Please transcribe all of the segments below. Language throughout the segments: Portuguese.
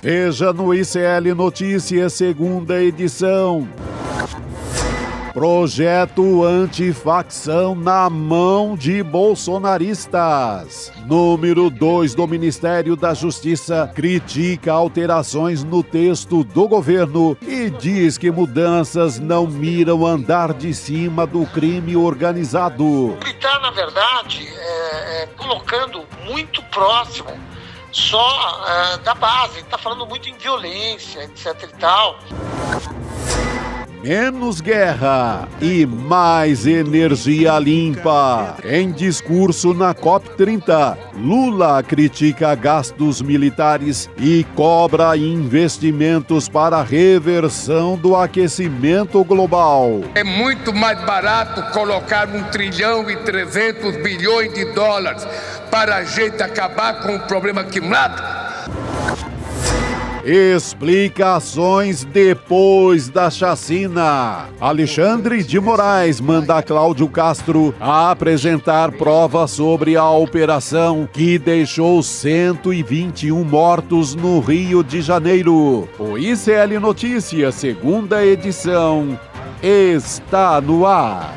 Veja no ICL Notícias, segunda edição. Projeto antifacção na mão de bolsonaristas. Número 2 do Ministério da Justiça critica alterações no texto do governo e diz que mudanças não miram andar de cima do crime organizado. Ele está, na verdade, colocando muito próximo só da base. Ele está falando muito em violência, etc e tal. Menos guerra e mais energia limpa. Em discurso na COP30, Lula critica gastos militares e cobra investimentos para a reversão do aquecimento global. É muito mais barato colocar 1,3 trilhão para a gente acabar com o problema climático. Explicações depois da chacina. Alexandre de Moraes manda Cláudio Castro apresentar provas sobre a operação que deixou 121 mortos no Rio de Janeiro. O ICL Notícias, segunda edição, está no ar.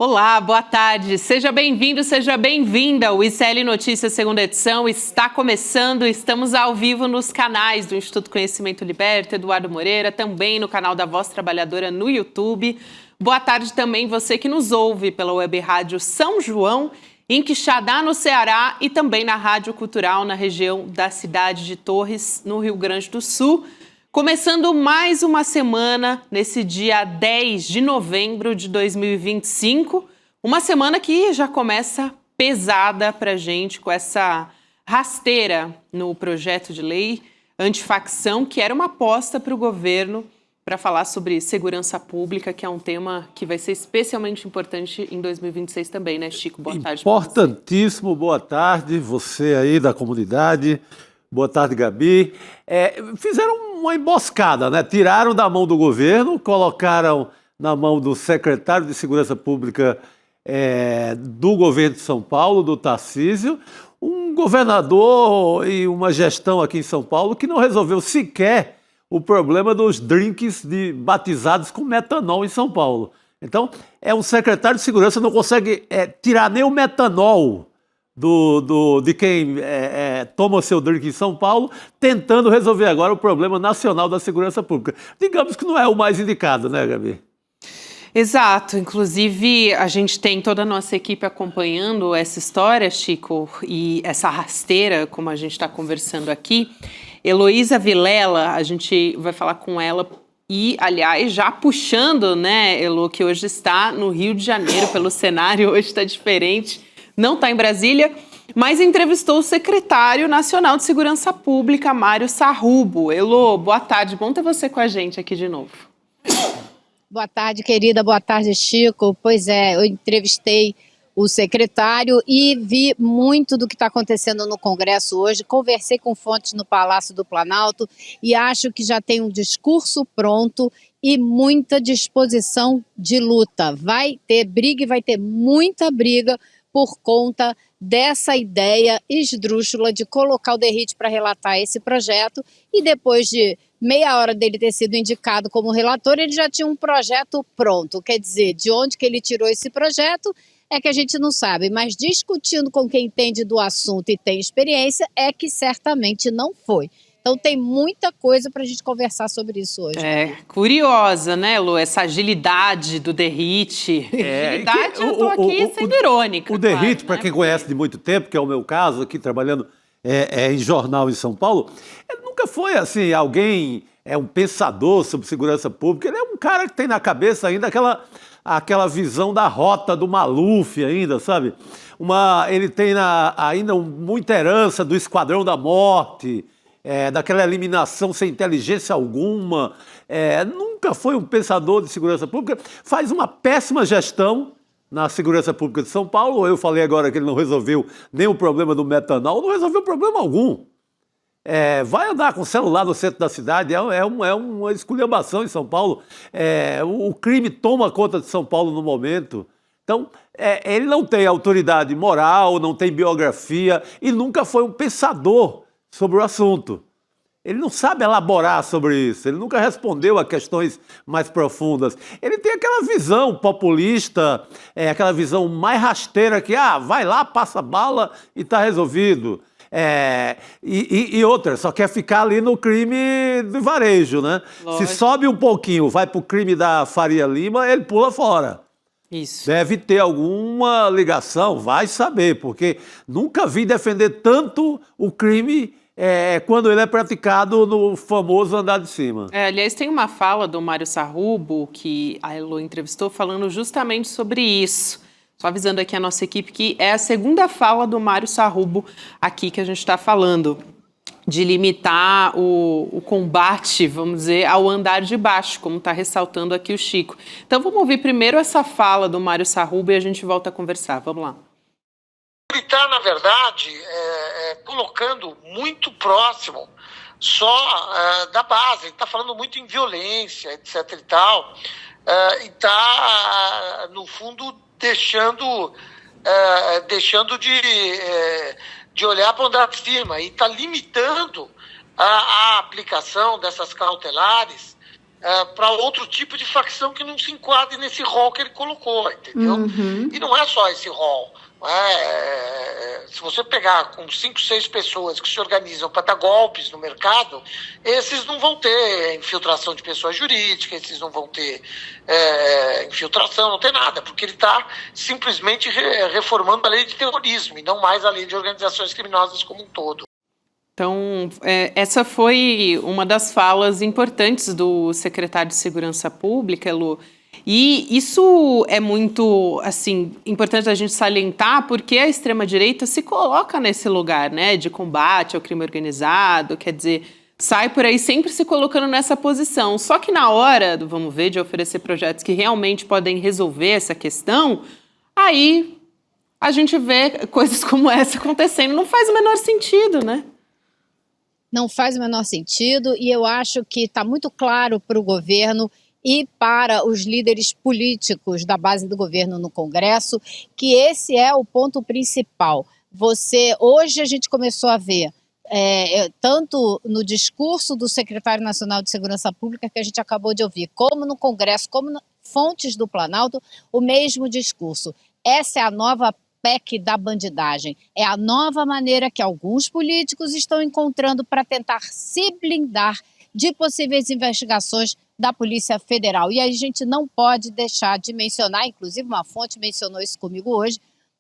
Olá, boa tarde. Seja bem-vindo, seja bem-vinda. O ICL Notícias, segunda edição, está começando. Estamos ao vivo nos canais do Instituto Conhecimento Liberta, Eduardo Moreira, também no canal da Voz Trabalhadora no YouTube. Boa tarde também você que nos ouve pela Web Rádio São João, em Quixadá, no Ceará, e também na Rádio Cultural, na região da cidade de Torres, no Rio Grande do Sul. Começando mais uma semana, nesse dia 10 de novembro de 2025, uma semana que já começa pesada para a gente, com essa rasteira no projeto de lei antifacção, que era uma aposta para o governo para falar sobre segurança pública, que é um tema que vai ser especialmente importante em 2026 também, né, Chico? Boa tarde. Importantíssimo, boa tarde, você aí da comunidade. Boa tarde, Gabi. Fizeram uma emboscada, né? Tiraram da mão do governo, colocaram na mão do secretário de Segurança Pública do governo de São Paulo, do Tarcísio, um governador e uma gestão aqui em São Paulo que não resolveu sequer o problema dos drinks batizados com metanol em São Paulo. Então, um secretário de Segurança não consegue tirar nem o metanol de quem toma seu drink em São Paulo, tentando resolver agora o problema nacional da segurança pública. Digamos que não é o mais indicado, né, Gabi? Exato. Inclusive, a gente tem toda a nossa equipe acompanhando essa história, Chico, e essa rasteira, como a gente está conversando aqui. Heloísa Vilela, a gente vai falar com ela e, aliás, já puxando, né, Elo, que hoje está no Rio de Janeiro, pelo cenário, hoje está diferente. Não está em Brasília, mas entrevistou o secretário nacional de Segurança Pública, Mário Sarrubo. Elô, boa tarde, bom ter você com a gente aqui de novo. Boa tarde, querida, boa tarde, Chico. Pois é, eu entrevistei o secretário e vi muito do que está acontecendo no Congresso hoje, conversei com fontes no Palácio do Planalto e acho que já tem um discurso pronto e muita disposição de luta. Vai ter briga e vai ter muita briga por conta dessa ideia esdrúxula de colocar o Derrite para relatar esse projeto e depois de meia hora dele ter sido indicado como relator, ele já tinha um projeto pronto. Quer dizer, de onde que ele tirou esse projeto é que a gente não sabe, mas discutindo com quem entende do assunto e tem experiência é que certamente não foi. Então tem muita coisa para a gente conversar sobre isso hoje. Curiosa, né, Lu? Essa agilidade do Derrite. Agilidade, eu estou aqui sendo irônica. O Derrite, claro, para quem conhece de muito tempo, que é o meu caso, aqui trabalhando em jornal em São Paulo, ele nunca foi assim, alguém, um pensador sobre segurança pública, ele é um cara que tem na cabeça ainda aquela visão da rota do Maluf ainda, sabe? Ele tem ainda muita herança do Esquadrão da Morte, daquela eliminação sem inteligência alguma, nunca foi um pensador de segurança pública, faz uma péssima gestão na segurança pública de São Paulo. Eu falei agora que ele não resolveu nem o problema do metanol, não resolveu problema algum. Vai andar com o celular no centro da cidade, é uma esculhambação em São Paulo. O crime toma conta de São Paulo no momento. Então, ele não tem autoridade moral, não tem biografia e nunca foi um pensador sobre o assunto. Ele não sabe elaborar sobre isso, ele nunca respondeu a questões mais profundas. Ele tem aquela visão populista, aquela visão mais rasteira que, vai lá, passa bala e está resolvido. E outra, só quer ficar ali no crime do varejo, né? Lógico. Se sobe um pouquinho, vai para o crime da Faria Lima, ele pula fora. Isso. Deve ter alguma ligação, vai saber, porque nunca vi defender tanto o crime quando ele é praticado no famoso andar de cima. Aliás, tem uma fala do Mário Sarrubo, que a Elo entrevistou, falando justamente sobre isso. Só avisando aqui a nossa equipe que é a segunda fala do Mário Sarrubo aqui que a gente está falando, de limitar o combate, vamos dizer, ao andar de baixo, como está ressaltando aqui o Chico. Então vamos ouvir primeiro essa fala do Mário Sarrubo e a gente volta a conversar. Vamos lá. Ele está, na verdade, colocando muito próximo só da base. Ele está falando muito em violência, etc. e tal, e está, no fundo, deixando de olhar para o andar de cima e está limitando a aplicação dessas cautelares para outro tipo de facção que não se enquadre nesse rol que ele colocou, entendeu? Uhum. E não é só esse rol. Se você pegar com 5, 6 pessoas que se organizam para dar golpes no mercado, esses não vão ter infiltração de pessoas jurídicas, esses não vão ter infiltração, não tem nada, porque ele está simplesmente reformando a lei de terrorismo e não mais a lei de organizações criminosas como um todo. Então, essa foi uma das falas importantes do secretário de Segurança Pública, Elu. E isso é muito, assim, importante a gente salientar, porque a extrema-direita se coloca nesse lugar, né, de combate ao crime organizado, quer dizer, sai por aí sempre se colocando nessa posição. Só que na hora, vamos ver, de oferecer projetos que realmente podem resolver essa questão, aí a gente vê coisas como essa acontecendo. Não faz o menor sentido, né? Não faz o menor sentido e eu acho que está muito claro para o governo e para os líderes políticos da base do governo no Congresso que esse é o ponto principal. Hoje a gente começou a ver, tanto no discurso do secretário nacional de Segurança Pública que a gente acabou de ouvir, como no Congresso, como fontes do Planalto, o mesmo discurso. Essa é a nova PEC da bandidagem. É a nova maneira que alguns políticos estão encontrando para tentar se blindar de possíveis investigações da Polícia Federal. E a gente não pode deixar de mencionar, inclusive uma fonte mencionou isso comigo hoje,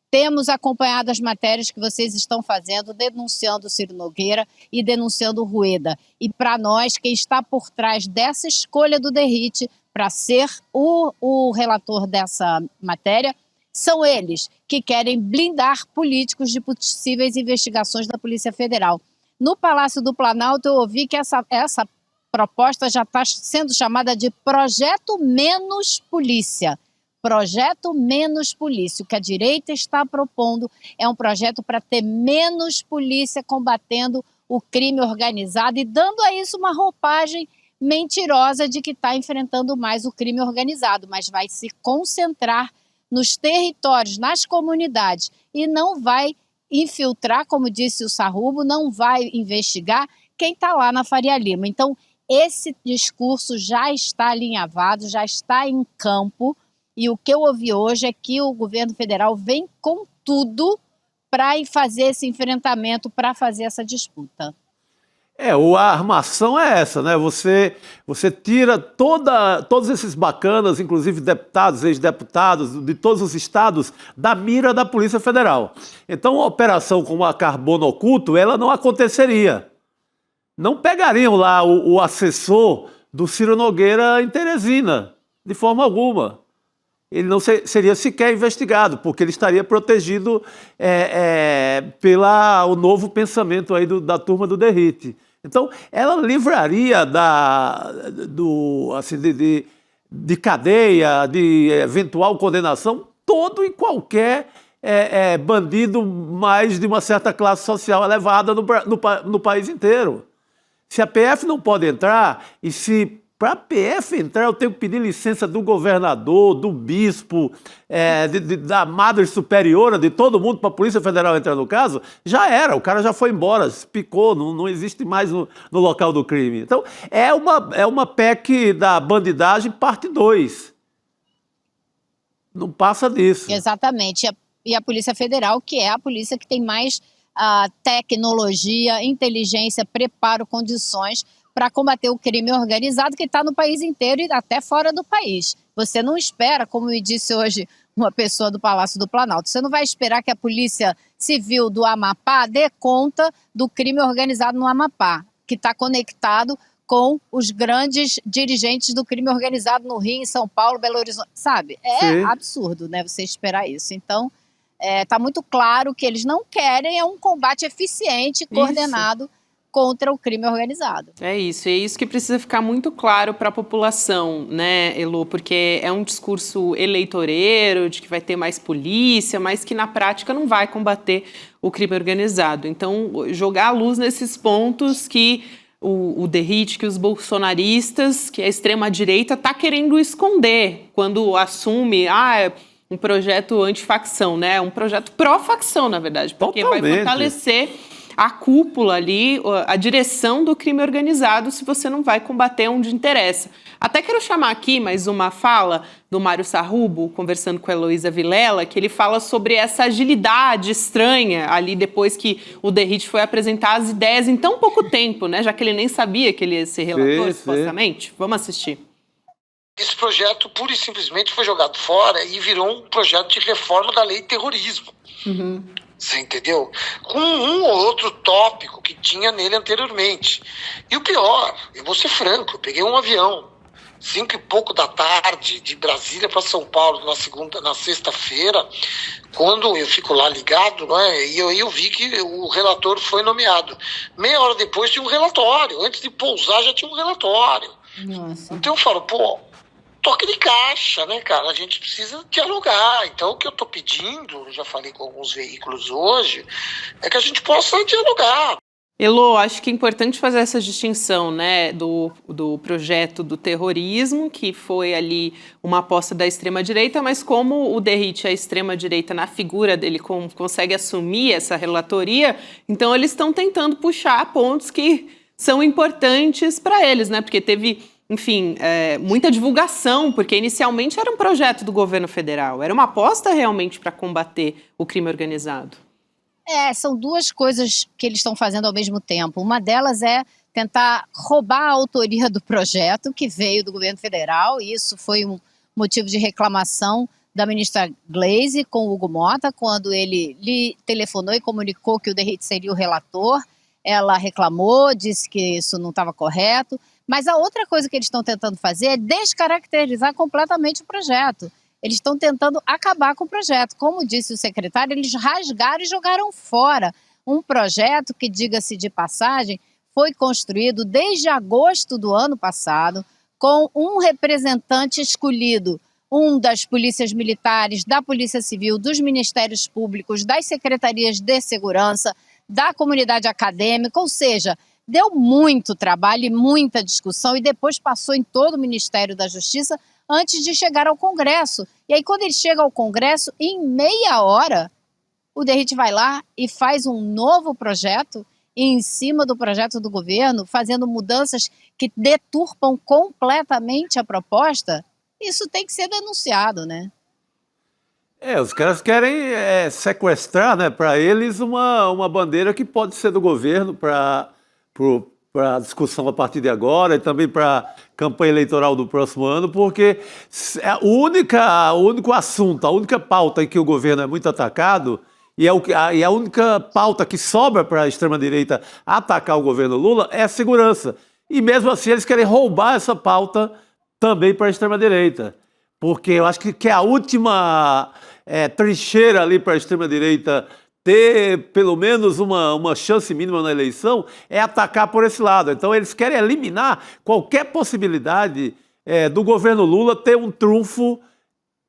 temos acompanhado as matérias que vocês estão fazendo, denunciando o Ciro Nogueira e denunciando o Rueda. E para nós, quem está por trás dessa escolha do Derrite para ser o relator dessa matéria, são eles que querem blindar políticos de possíveis investigações da Polícia Federal. No Palácio do Planalto, eu ouvi que essa proposta já está sendo chamada de Projeto Menos Polícia. Projeto Menos Polícia. O que a direita está propondo é um projeto para ter menos polícia combatendo o crime organizado e dando a isso uma roupagem mentirosa de que está enfrentando mais o crime organizado, mas vai se concentrar nos territórios, nas comunidades, e não vai infiltrar, como disse o Sarrubo, não vai investigar quem está lá na Faria Lima. Então, esse discurso já está alinhavado, já está em campo, e o que eu ouvi hoje é que o governo federal vem com tudo para fazer esse enfrentamento, para fazer essa disputa. A armação é essa, né? Você tira todos esses bacanas, inclusive deputados, ex-deputados de todos os estados, da mira da Polícia Federal. Então, uma operação como a Carbono Oculto, ela não aconteceria. Não pegariam lá o assessor do Ciro Nogueira em Teresina, de forma alguma. Ele não seria sequer investigado, porque ele estaria protegido pelo novo pensamento aí da turma do Derrite. Então, ela livraria de cadeia, de eventual condenação, todo e qualquer bandido mais de uma certa classe social elevada no país inteiro. Se a PF não pode entrar e se Para a PF entrar, eu tenho que pedir licença do governador, do bispo, da madre superiora, de todo mundo, para a Polícia Federal entrar no caso. Já era, o cara já foi embora, se picou, não existe mais no local do crime. Então, é uma PEC da bandidagem parte 2. Não passa disso. Exatamente. E a Polícia Federal, que é a polícia que tem mais tecnologia, inteligência, preparo, condições para combater o crime organizado que está no país inteiro e até fora do país. Você não espera, como me disse hoje uma pessoa do Palácio do Planalto, você não vai esperar que a Polícia Civil do Amapá dê conta do crime organizado no Amapá, que está conectado com os grandes dirigentes do crime organizado no Rio, em São Paulo, Belo Horizonte, sabe? Sim. Absurdo, né, você esperar isso. Então, está muito claro que eles não querem um combate eficiente, coordenado contra o crime organizado. É isso que precisa ficar muito claro para a população, né, Elô? Porque é um discurso eleitoreiro, de que vai ter mais polícia, mas que na prática não vai combater o crime organizado. Então, jogar a luz nesses pontos que o Derrite, que os bolsonaristas, que a extrema-direita está querendo esconder quando assume um projeto antifacção, né? Um projeto pró-facção, na verdade, porque vai fortalecer a cúpula ali, a direção do crime organizado, se você não vai combater onde interessa. Até quero chamar aqui mais uma fala do Mário Sarrubo, conversando com a Heloísa Vilela, que ele fala sobre essa agilidade estranha ali depois que o Derrite foi apresentar as ideias em tão pouco tempo, né? Já que ele nem sabia que ele ia ser relator, supostamente. Vamos assistir. Esse projeto, pura e simplesmente, foi jogado fora e virou um projeto de reforma da lei de terrorismo. Você entendeu? Com um ou outro tópico que tinha nele anteriormente. E o pior, eu vou ser franco, eu peguei um avião, 5 e pouco da tarde, de Brasília para São Paulo, na sexta-feira, quando eu fico lá ligado, né, e eu vi que o relator foi nomeado. Meia hora depois tinha um relatório, antes de pousar já tinha um relatório. Nossa. Então eu falo, toque de caixa, né, cara? A gente precisa dialogar. Então, o que eu tô pedindo, já falei com alguns veículos hoje, é que a gente possa dialogar. Elô, acho que é importante fazer essa distinção, né, do projeto do terrorismo, que foi ali uma aposta da extrema-direita, mas como o Derrite, a extrema-direita, na figura dele, consegue assumir essa relatoria, então eles estão tentando puxar pontos que são importantes para eles, né, porque teve... Enfim, muita divulgação, porque inicialmente era um projeto do governo federal, era uma aposta realmente para combater o crime organizado. São duas coisas que eles estão fazendo ao mesmo tempo. Uma delas é tentar roubar a autoria do projeto, que veio do governo federal, e isso foi um motivo de reclamação da ministra Gleisi com o Hugo Mota, quando ele lhe telefonou e comunicou que o Derrite seria o relator. Ela reclamou, disse que isso não estava correto. Mas a outra coisa que eles estão tentando fazer é descaracterizar completamente o projeto. Eles estão tentando acabar com o projeto. Como disse o secretário, eles rasgaram e jogaram fora um projeto que, diga-se de passagem, foi construído desde agosto do ano passado, com um representante escolhido, um das polícias militares, da Polícia Civil, dos Ministérios Públicos, das Secretarias de Segurança, da comunidade acadêmica, ou seja... Deu muito trabalho e muita discussão e depois passou em todo o Ministério da Justiça antes de chegar ao Congresso. E aí, quando ele chega ao Congresso, em meia hora, o Derrite vai lá e faz um novo projeto em cima do projeto do governo, fazendo mudanças que deturpam completamente a proposta. Isso tem que ser denunciado, né? Os caras querem sequestrar, né, para eles uma bandeira que pode ser do governo para a discussão a partir de agora e também para a campanha eleitoral do próximo ano, porque o único assunto, a única pauta em que o governo é muito atacado e a única pauta que sobra para a extrema-direita atacar o governo Lula é a segurança. E mesmo assim eles querem roubar essa pauta também para a extrema-direita, porque eu acho que a última trincheira ali para a extrema-direita ter pelo menos uma chance mínima na eleição é atacar por esse lado. Então eles querem eliminar qualquer possibilidade do governo Lula ter um trunfo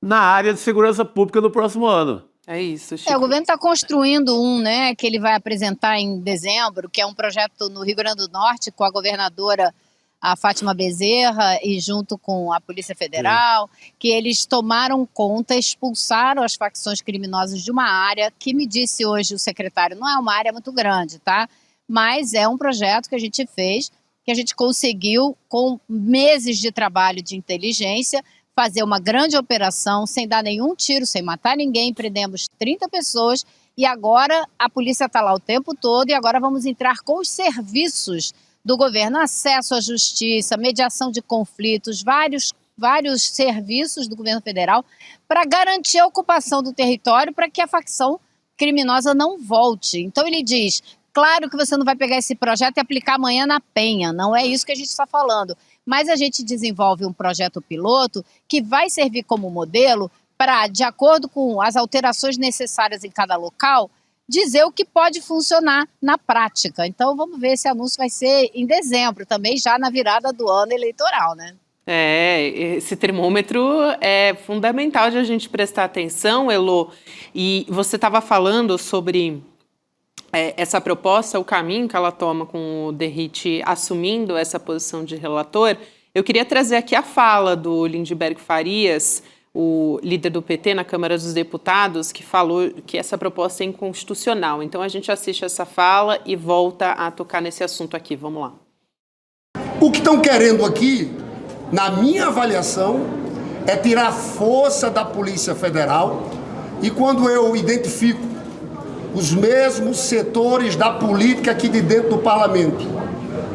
na área de segurança pública no próximo ano. É isso, Chico. O governo está construindo né, que ele vai apresentar em dezembro, que é um projeto no Rio Grande do Norte com a governadora a Fátima Bezerra e junto com a Polícia Federal, que eles tomaram conta, expulsaram as facções criminosas de uma área que, me disse hoje o secretário, não é uma área muito grande, tá? Mas é um projeto que a gente fez, que a gente conseguiu, com meses de trabalho de inteligência, fazer uma grande operação sem dar nenhum tiro, sem matar ninguém, prendemos 30 pessoas e agora a polícia está lá o tempo todo e agora vamos entrar com os serviços do governo, acesso à justiça, mediação de conflitos, vários serviços do governo federal para garantir a ocupação do território para que a facção criminosa não volte. Então ele diz, claro que você não vai pegar esse projeto e aplicar amanhã na Penha, não é isso que a gente está falando, mas a gente desenvolve um projeto piloto que vai servir como modelo para, de acordo com as alterações necessárias em cada local, dizer o que pode funcionar na prática. Então vamos ver, esse anúncio vai ser em dezembro também, já na virada do ano eleitoral, né? Esse termômetro é fundamental de a gente prestar atenção, Elô. E você estava falando sobre essa proposta, o caminho que ela toma com o Derrite assumindo essa posição de relator. Eu queria trazer aqui a fala do Lindbergh Farias, o líder do PT na Câmara dos Deputados, que falou que essa proposta é inconstitucional. Então a gente assiste essa fala e volta a tocar nesse assunto aqui. Vamos lá. O que estão querendo aqui, na minha avaliação, é tirar a força da Polícia Federal e quando eu identifico os mesmos setores da política aqui de dentro do parlamento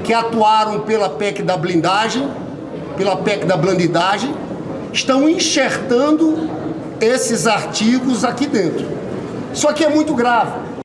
que atuaram pela PEC da blindagem, pela PEC da blandidagem, estão enxertando esses artigos aqui dentro. Isso aqui é muito grave.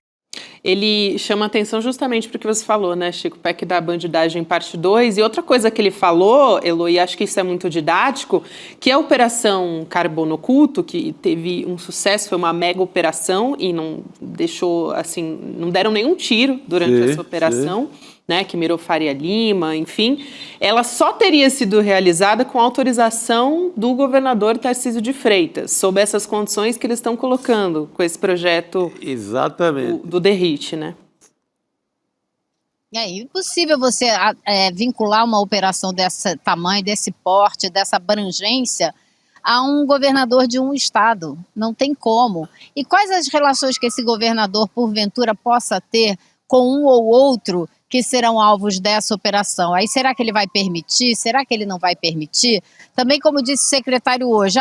Ele chama atenção justamente porque você falou, né, Chico, PEC da bandidagem parte 2, e outra coisa que ele falou, Elô, e acho que isso é muito didático, que a Operação Carbono Oculto, que teve um sucesso, foi uma mega operação e não deixou, assim, não deram nenhum tiro durante essa operação, né, que mirou Faria Lima, enfim, ela só teria sido realizada com autorização do governador Tarcísio de Freitas, sob essas condições que eles estão colocando com esse projeto. Exatamente. Do Derrite, né? É impossível você vincular uma operação desse tamanho, desse porte, dessa abrangência a um governador de um estado. Não tem como. E quais as relações que esse governador, porventura, possa ter com um ou outro que serão alvos dessa operação? Aí será que ele vai permitir? Será que ele não vai permitir? Também, como disse o secretário hoje,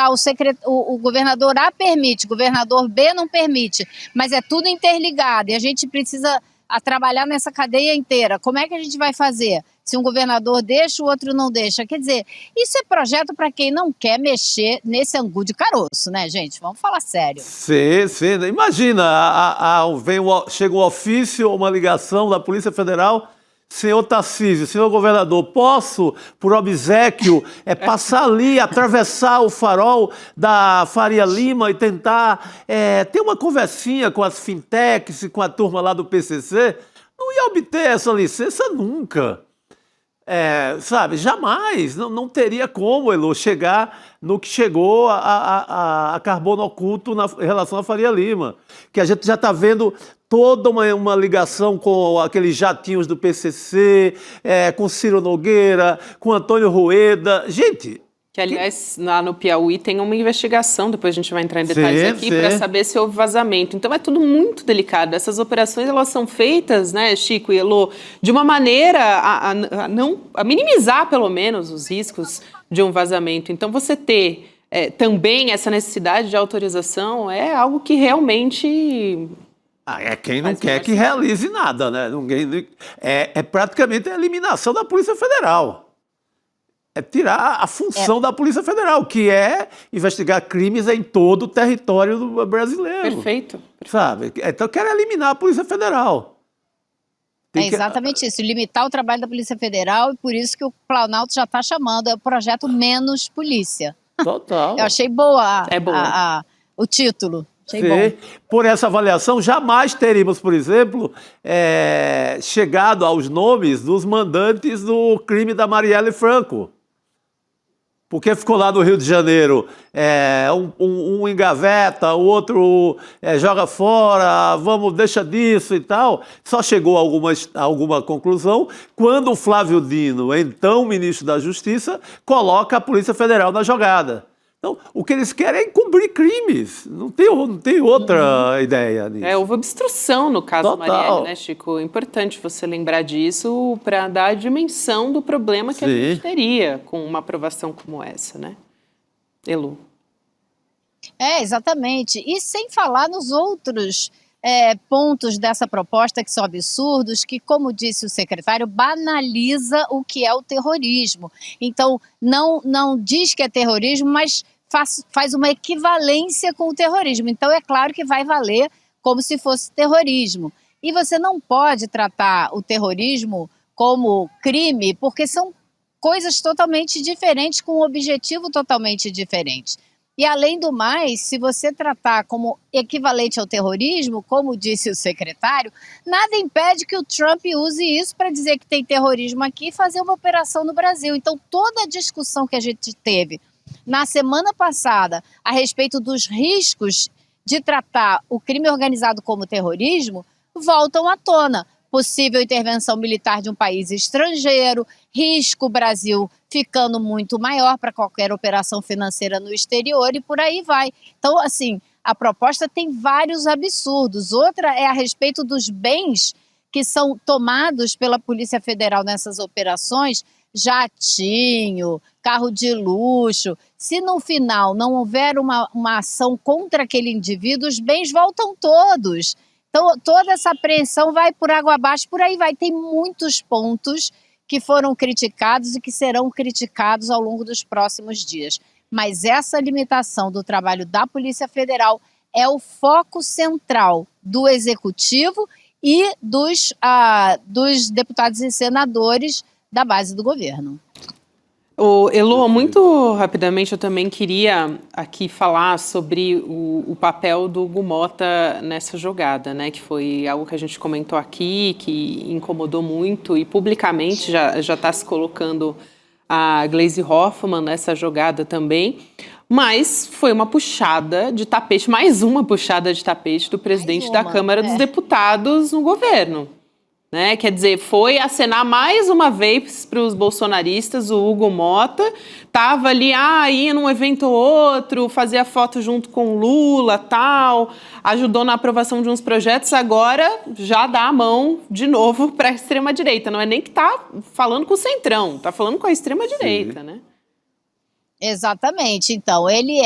o governador A permite, o governador B não permite, mas é tudo interligado e a gente precisa trabalhar nessa cadeia inteira. Como é que a gente vai fazer? Se um governador deixa, o outro não deixa. Quer dizer, isso é projeto para quem não quer mexer nesse angu de caroço, né, gente? Vamos falar sério. Sim. Imagina, chega um ofício ou uma ligação da Polícia Federal. Senhor Tarcísio, senhor governador, posso, por obséquio, passar ali, atravessar o farol da Faria Lima e tentar ter uma conversinha com as fintechs e com a turma lá do PCC? Não ia obter essa licença nunca. Sabe, jamais, não teria como, Elô, chegar no que chegou a Carbono Oculto em relação à Faria Lima, que a gente já está vendo toda uma ligação com aqueles jatinhos do PCC, com Ciro Nogueira, com Antônio Rueda, gente... Que, aliás, lá no Piauí tem uma investigação, depois a gente vai entrar em detalhes aqui, para saber se houve vazamento. Então é tudo muito delicado. Essas operações, elas são feitas, né, Chico e Elô, de uma maneira a minimizar, pelo menos, os riscos de um vazamento. Então você ter também essa necessidade de autorização é algo que realmente... quem não quer que realize nada, né? Praticamente a eliminação da Polícia Federal. É tirar a função da Polícia Federal, que é investigar crimes em todo o território brasileiro. Perfeito. Sabe? Então, quero eliminar a Polícia Federal. Exatamente isso, limitar o trabalho da Polícia Federal, e por isso que o Planalto já está chamando, é o projeto Menos Polícia. Total. Eu achei boa o título. Achei bom. Por essa avaliação, jamais teríamos, por exemplo, chegado aos nomes dos mandantes do crime da Marielle Franco. porque ficou lá no Rio de Janeiro, um engaveta, o outro joga fora, deixa disso e tal. Só chegou a alguma conclusão quando o Flávio Dino, então ministro da Justiça, coloca a Polícia Federal na jogada. Então, o que eles querem é encobrir crimes. Não tem outra ideia nisso. Houve obstrução no caso Total. Marielle, né, Chico? É importante você lembrar disso para dar a dimensão do problema que a gente teria com uma aprovação como essa, né? Elu. Exatamente. E sem falar nos outros pontos dessa proposta que são absurdos, que, como disse o secretário, banaliza o que é o terrorismo. Então, não diz que é terrorismo, mas faz uma equivalência com o terrorismo. Então, é claro que vai valer como se fosse terrorismo. E você não pode tratar o terrorismo como crime, porque são coisas totalmente diferentes, com um objetivo totalmente diferente. E, além do mais, se você tratar como equivalente ao terrorismo, como disse o secretário, nada impede que o Trump use isso para dizer que tem terrorismo aqui e fazer uma operação no Brasil. Então, toda a discussão que a gente teve na semana passada a respeito dos riscos de tratar o crime organizado como terrorismo voltam à tona. Possível intervenção militar de um país estrangeiro, risco Brasil ficando muito maior para qualquer operação financeira no exterior e por aí vai. Então, assim, a proposta tem vários absurdos. Outra é a respeito dos bens que são tomados pela Polícia Federal nessas operações, jatinho, carro de luxo. Se no final não houver uma ação contra aquele indivíduo, os bens voltam todos. Então, toda essa apreensão vai por água abaixo, por aí vai. Tem muitos pontos que foram criticados e que serão criticados ao longo dos próximos dias. Mas essa limitação do trabalho da Polícia Federal é o foco central do Executivo e dos deputados e senadores da base do governo. Elu, muito rapidamente eu também queria aqui falar sobre o papel do Hugo Motta nessa jogada, né? Que foi algo que a gente comentou aqui, que incomodou muito e publicamente já está se colocando a Gleisi Hoffmann nessa jogada também. Mas foi uma puxada de tapete, mais uma puxada de tapete do presidente da Câmara dos Deputados no governo. Né? Quer dizer, foi acenar mais uma vez para os bolsonaristas. O Hugo Motta estava ali, ia num evento ou outro, fazia foto junto com o Lula, tal, ajudou na aprovação de uns projetos, agora já dá a mão de novo para a extrema-direita. Não é nem que está falando com o centrão, está falando com a extrema-direita, né? Exatamente, então, ele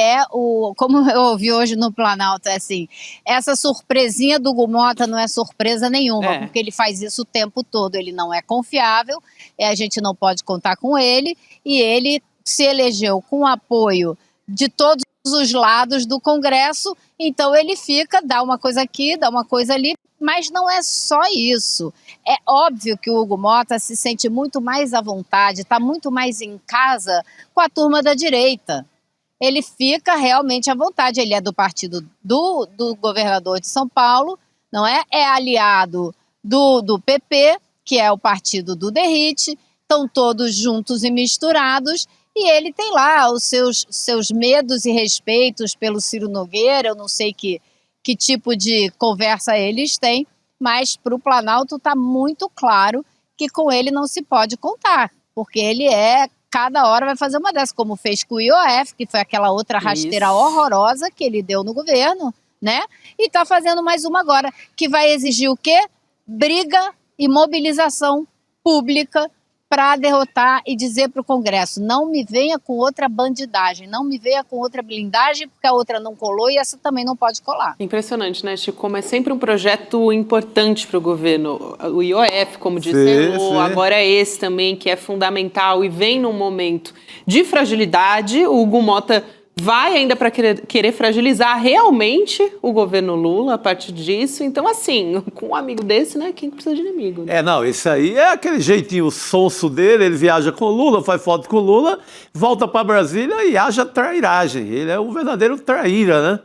como eu ouvi hoje no Planalto, assim, essa surpresinha do Hugo Motta não é surpresa nenhuma, porque ele faz isso o tempo todo, ele não é confiável, a gente não pode contar com ele, e ele se elegeu com o apoio de todos os lados do Congresso, então ele dá uma coisa aqui, dá uma coisa ali, mas não é só isso. É óbvio que o Hugo Motta se sente muito mais à vontade, está muito mais em casa com a turma da direita. Ele fica realmente à vontade, ele é do partido do governador de São Paulo, não é? É aliado do PP, que é o partido do Derrite, estão todos juntos e misturados, e ele tem lá os seus medos e respeitos pelo Ciro Nogueira, eu não sei que tipo de conversa eles têm, mas para o Planalto está muito claro que com ele não se pode contar, porque ele cada hora vai fazer uma dessas, como fez com o IOF, que foi aquela outra rasteira horrorosa que ele deu no governo, né? E está fazendo mais uma agora, que vai exigir o quê? Briga e mobilização pública para derrotar e dizer para o Congresso, não me venha com outra bandidagem, não me venha com outra blindagem, porque a outra não colou e essa também não pode colar. Impressionante, né, Chico? Como é sempre um projeto importante para o governo. O IOF, como disse, agora é esse também, que é fundamental e vem num momento de fragilidade. O Hugo Motta vai ainda para querer fragilizar realmente o governo Lula a partir disso. Então, assim, com um amigo desse, né, quem precisa de inimigo? Né? Isso aí é aquele jeitinho sonso dele, ele viaja com o Lula, faz foto com o Lula, volta para Brasília e haja trairagem. Ele é um verdadeiro traíra, né?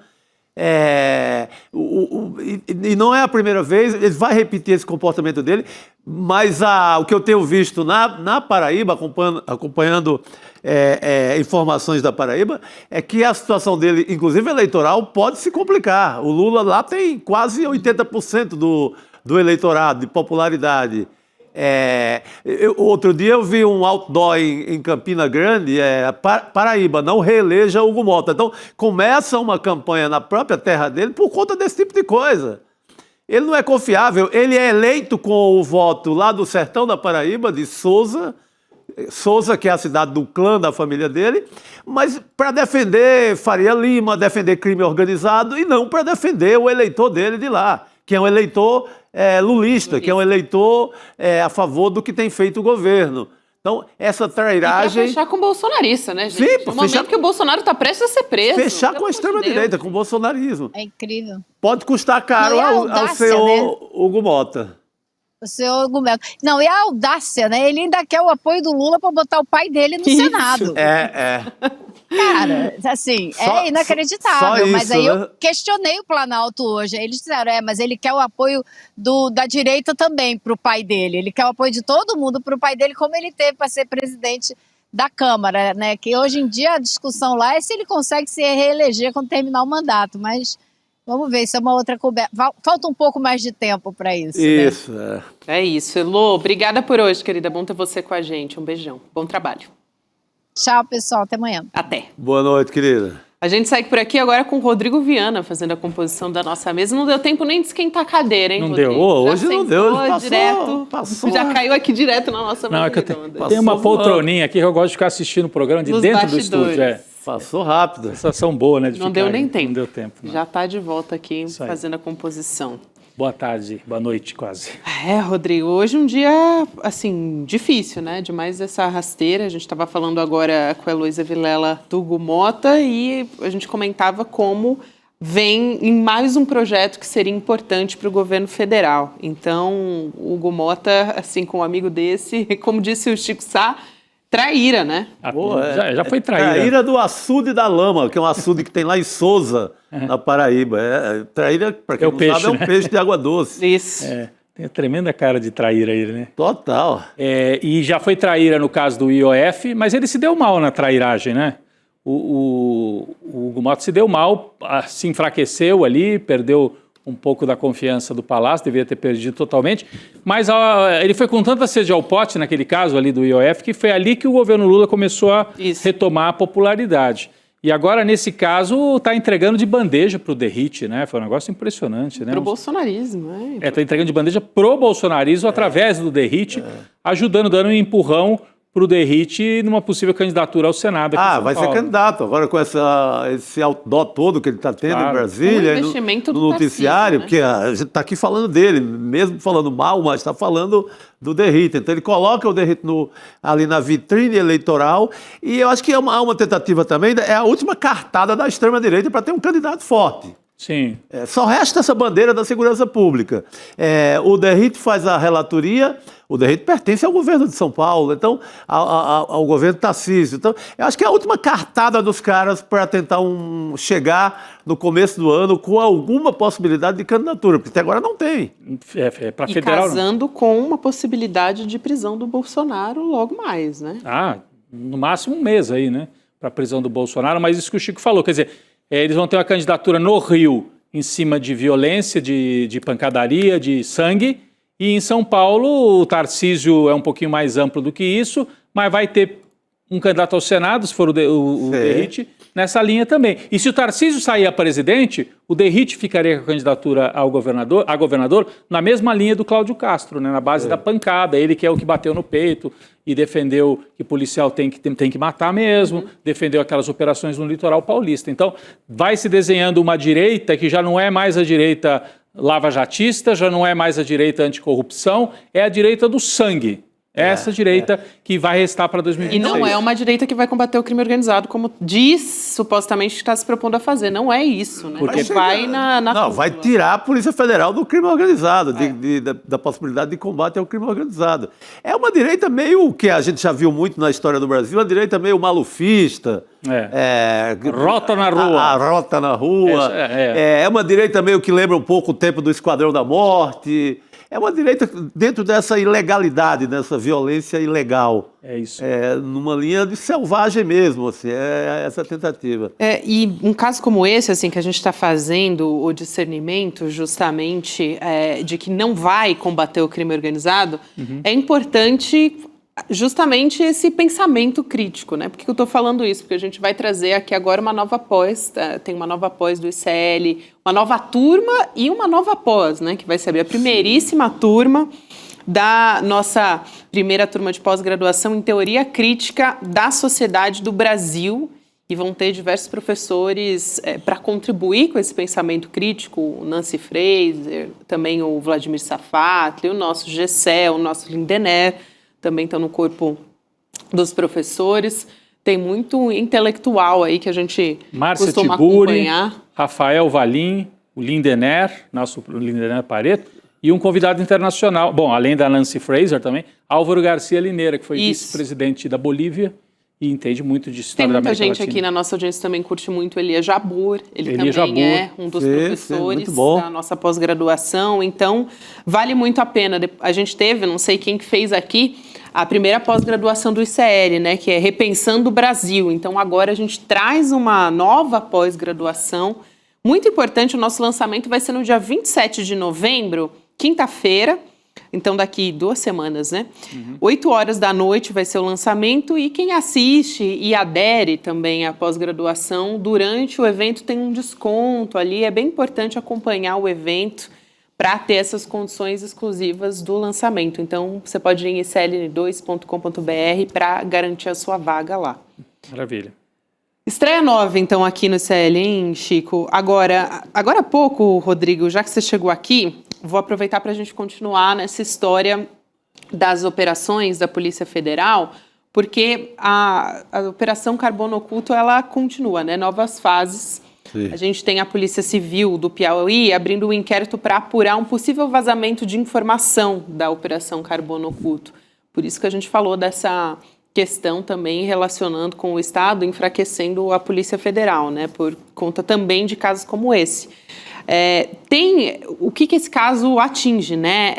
e não é a primeira vez, ele vai repetir esse comportamento dele, mas o que eu tenho visto na Paraíba, acompanhando informações da Paraíba, é que a situação dele, inclusive eleitoral, pode se complicar. O Lula lá tem quase 80% do eleitorado, de popularidade. Outro dia eu vi um outdoor em Campina Grande, Paraíba, não reeleja Hugo Mota. Então começa uma campanha na própria terra dele por conta desse tipo de coisa. Ele não é confiável, ele é eleito com o voto lá do sertão da Paraíba, de Souza, que é a cidade do clã da família dele, mas para defender Faria Lima, defender crime organizado e não para defender o eleitor dele de lá, que é um eleitor lulista, que é um eleitor a favor do que tem feito o governo. Então, essa trairagem... E fechar com o bolsonarista, né, gente? Sim, no momento que o Bolsonaro está prestes a ser preso. Fechar com a extrema-direita, com o bolsonarismo. É incrível. Pode custar caro ao senhor Hugo Mota. O senhor Hugo Mota. Não, e a audácia, né? Ele ainda quer o apoio do Lula para botar o pai dele no Senado. Cara, assim, é inacreditável. Só mas isso, aí né? eu questionei o Planalto hoje. Eles disseram, mas ele quer o apoio da direita também para o pai dele. Ele quer o apoio de todo mundo para o pai dele, como ele teve para ser presidente da Câmara, né? Que hoje em dia a discussão lá é se ele consegue se reeleger quando terminar o mandato. Mas vamos ver, isso é uma outra conversa. Falta um pouco mais de tempo para isso. Isso, né? É isso. Elô, obrigada por hoje, querida. Bom ter você com a gente. Um beijão. Bom trabalho. Tchau, pessoal. Até amanhã. Até. Boa noite, querida. A gente segue por aqui agora com o Rodrigo Viana fazendo a composição da nossa mesa. Não deu tempo nem de esquentar a cadeira, hein, Não Rodrigo? deu. Hoje não deu. Ele passou. Já caiu aqui direto na nossa mesa. Não, é que tem uma poltroninha aqui que eu gosto de ficar assistindo o programa de dentro do estúdio. Passou rápido. Sensação boa, né? Não deu nem tempo. Não deu tempo. Não. Já está de volta aqui fazendo a composição. Boa tarde, boa noite quase. Rodrigo, hoje um dia, assim, difícil, né? Demais essa rasteira. A gente estava falando agora com a Heloísa Vilela do Hugo Mota e a gente comentava como vem em mais um projeto que seria importante para o governo federal. Então, o Hugo Mota, assim, com um amigo desse, como disse o Chico Sá, traíra, né? Já foi traíra. Traíra do açude da lama, que é um açude que tem lá em Souza, na Paraíba. Traíra, para quem não sabe, é um peixe de água doce. Isso. Tem a tremenda cara de traíra ele, né? Total. E já foi traíra no caso do IOF, mas ele se deu mal na trairagem, né? O Hugo Mota se deu mal, se enfraqueceu ali, perdeu um pouco da confiança do Palácio, deveria ter perdido totalmente, mas ele foi com tanta sede ao pote naquele caso ali do IOF, que foi ali que o governo Lula começou a retomar a popularidade. E agora, nesse caso, está entregando de bandeja para o Derrite, né? Foi um negócio impressionante, né? Para o bolsonarismo, né? Está entregando de bandeja pro bolsonarismo através do Derrite, dando um empurrão para o Derrite numa possível candidatura ao Senado aqui em São vai Paulo. ser candidato. Agora com esse outdoor todo que ele está tendo em Brasília, no noticiário, né? porque a gente está aqui falando dele, mesmo falando mal, mas está falando do Derrite. Então ele coloca o Derrite ali na vitrine eleitoral e eu acho que há uma tentativa também, é a última cartada da extrema-direita para ter um candidato forte. Sim. Só resta essa bandeira da segurança pública. O Derrite faz a relatoria, o Derrite pertence ao governo de São Paulo, então ao governo Tarcísio. Então, eu acho que é a última cartada dos caras para tentar chegar no começo do ano com alguma possibilidade de candidatura, porque até agora não tem. Para federal. Casando com uma possibilidade de prisão do Bolsonaro logo mais, né? No máximo um mês aí, né? Para a prisão do Bolsonaro, mas isso que o Chico falou, quer dizer, eles vão ter uma candidatura no Rio em cima de violência, de pancadaria, de sangue, e em São Paulo o Tarcísio é um pouquinho mais amplo do que isso, mas vai ter um candidato ao Senado, se for o Derrite, nessa linha também. E se o Tarcísio sair a presidente, o Derrite ficaria com a candidatura a governador na mesma linha do Cláudio Castro, né, na base da pancada, ele que é o que bateu no peito e defendeu que policial tem que matar mesmo, defendeu aquelas operações no litoral paulista. Então, vai se desenhando uma direita que já não é mais a direita lavajatista, já não é mais a direita anticorrupção, é a direita do sangue. Essa direita que vai restar para 2026. E não é uma direita que vai combater o crime organizado, como diz, supostamente, que está se propondo a fazer. Não é isso, né? Porque vai na Não, vai tirar a Polícia Federal do crime organizado, da possibilidade de combate ao crime organizado. É uma direita meio, que a gente já viu muito na história do Brasil, uma direita meio malufista. Rota na rua. A rota na rua. É uma direita meio que lembra um pouco o tempo do Esquadrão da Morte. É uma direita dentro dessa ilegalidade, dessa violência ilegal. É isso. Numa linha de selvagem mesmo, assim, essa tentativa. E um caso como esse, assim, que a gente está fazendo o discernimento justamente de que não vai combater o crime organizado, é importante justamente esse pensamento crítico, né? Por que eu estou falando isso? Porque a gente vai trazer aqui agora uma nova pós, tem uma nova pós do ICL, uma nova turma e uma nova pós, né? Que vai ser a primeiríssima turma da nossa primeira turma de pós-graduação em Teoria Crítica da Sociedade do Brasil. E vão ter diversos professores para contribuir com esse pensamento crítico, o Nancy Fraser, também o Vladimir Safatli, o nosso Gessé, o nosso Lindener, também estão no corpo dos professores. Tem muito intelectual aí que a gente costuma acompanhar. Rafael Valim, o Lindener, nosso Lindener Pareto, e um convidado internacional, bom, além da Nancy Fraser também, Álvaro Garcia Lineira, que foi vice-presidente da Bolívia e entende muito de história da América Latina. Tem muita gente aqui na nossa audiência também curte muito Elias Jabbour. Ele também é um dos professores da nossa pós-graduação. Então, vale muito a pena. A gente teve, não sei quem que fez aqui, a primeira pós-graduação do ICL, né, que é Repensando o Brasil. Então, agora a gente traz uma nova pós-graduação. Muito importante, o nosso lançamento vai ser no dia 27 de novembro, quinta-feira. Então, daqui 2 semanas, né? 8 horas da noite vai ser o lançamento e quem assiste e adere também à pós-graduação, durante o evento tem um desconto ali. É bem importante acompanhar o evento para ter essas condições exclusivas do lançamento. Então, você pode ir em icln2.com.br para garantir a sua vaga lá. Maravilha. Estreia nova, então, aqui no ICL, hein, Chico? Agora há pouco, Rodrigo, já que você chegou aqui, vou aproveitar para a gente continuar nessa história das operações da Polícia Federal, porque a Operação Carbono Oculto, ela continua, né? Novas fases. Sim. A gente tem a Polícia Civil do Piauí abrindo um inquérito para apurar um possível vazamento de informação da Operação Carbono Oculto. Por isso que a gente falou dessa questão também relacionando com o Estado, enfraquecendo a Polícia Federal, né? Por conta também de casos como esse. O que esse caso atinge, né?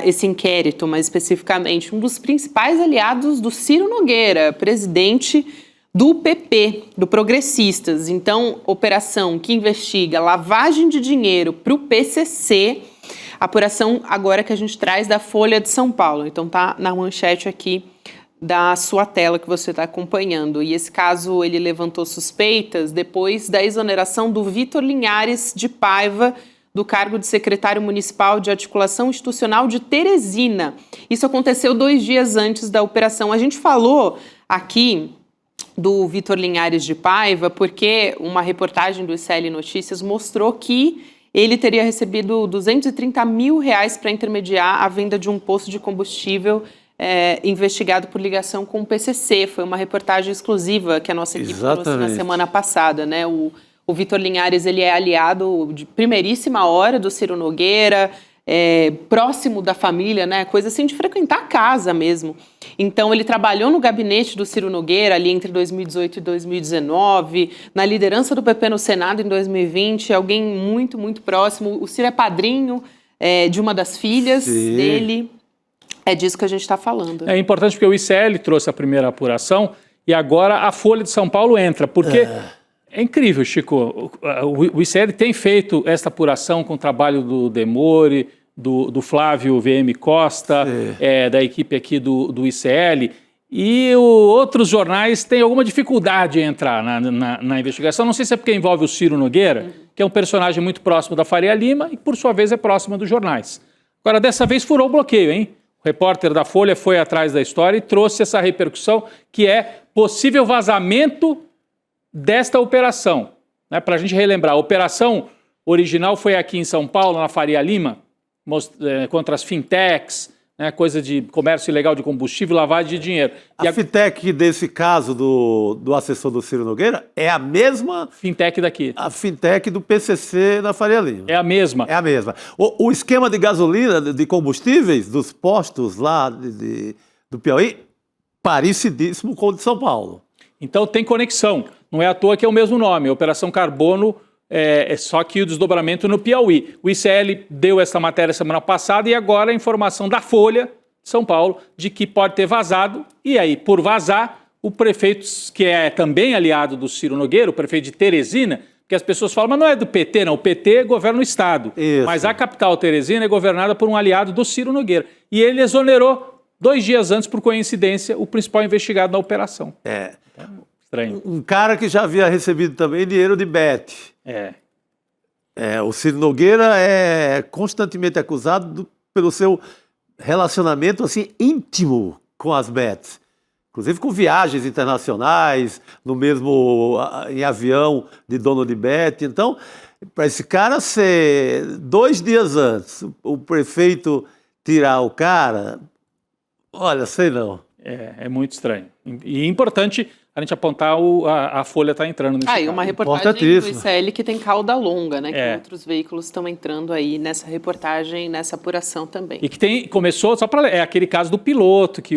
Esse inquérito, mais especificamente, um dos principais aliados do Ciro Nogueira, presidente do PP, do Progressistas. Então, operação que investiga lavagem de dinheiro para o PCC, apuração agora que a gente traz da Folha de São Paulo. Então, tá na manchete aqui da sua tela que você está acompanhando. E esse caso, ele levantou suspeitas depois da exoneração do Vitor Linhares de Paiva do cargo de secretário municipal de articulação institucional de Teresina. Isso aconteceu 2 dias antes da operação. A gente falou aqui do Vitor Linhares de Paiva porque uma reportagem do ICL Notícias mostrou que ele teria recebido R$230 mil para intermediar a venda de um posto de combustível investigado por ligação com o PCC. Foi uma reportagem exclusiva que a nossa equipe trouxe na semana passada, né? O Vitor Linhares, ele é aliado de primeiríssima hora do Ciro Nogueira, próximo da família, né? Coisa assim de frequentar a casa mesmo. Então, ele trabalhou no gabinete do Ciro Nogueira ali entre 2018 e 2019, na liderança do PP no Senado em 2020, alguém muito, muito próximo. O Ciro é padrinho de uma das filhas dele. É disso que a gente está falando. É importante porque o ICL trouxe a primeira apuração e agora a Folha de São Paulo entra, porque é incrível, Chico. O ICL tem feito esta apuração com o trabalho do Demore, do Flávio VM Costa, da equipe aqui do ICL, e outros jornais têm alguma dificuldade em entrar na investigação. Não sei se é porque envolve o Ciro Nogueira, que é um personagem muito próximo da Faria Lima e, por sua vez, é próximo dos jornais. Agora, dessa vez, furou o bloqueio, hein? O repórter da Folha foi atrás da história e trouxe essa repercussão, que é possível vazamento desta operação. Né? Para a gente relembrar, a operação original foi aqui em São Paulo, na Faria Lima, contra as fintechs, né, coisa de comércio ilegal de combustível, lavagem de dinheiro. A fintech desse caso do assessor do Ciro Nogueira é a mesma... Fintech daqui. A fintech do PCC na Faria Lima. É a mesma. É a mesma. O esquema de gasolina, de combustíveis, dos postos lá do Piauí, parecidíssimo com o de São Paulo. Então tem conexão. Não é à toa que é o mesmo nome, Operação Carbono, só que o desdobramento no Piauí. O ICL deu essa matéria semana passada e agora a informação da Folha de São Paulo de que pode ter vazado. E aí, por vazar, o prefeito, que é também aliado do Ciro Nogueira, o prefeito de Teresina, porque as pessoas falam, mas não é do PT, não. O PT governa o Estado. Isso. Mas a capital Teresina é governada por um aliado do Ciro Nogueira. E ele exonerou 2 dias antes, por coincidência, o principal investigado na operação. Estranho. Um cara que já havia recebido também dinheiro de Bet. O Ciro Nogueira é constantemente acusado pelo seu relacionamento assim, íntimo com as Bets. Inclusive com viagens internacionais, em avião de dono de Bet. Então, para esse cara ser 2 dias antes, o prefeito tirar o cara, olha, sei não. É muito estranho. E é importante a gente apontar a Folha está entrando nesse e uma reportagem do ICL que tem cauda longa, né? Que outros veículos estão entrando aí nessa reportagem, nessa apuração também. E que começou, só para aquele caso do piloto que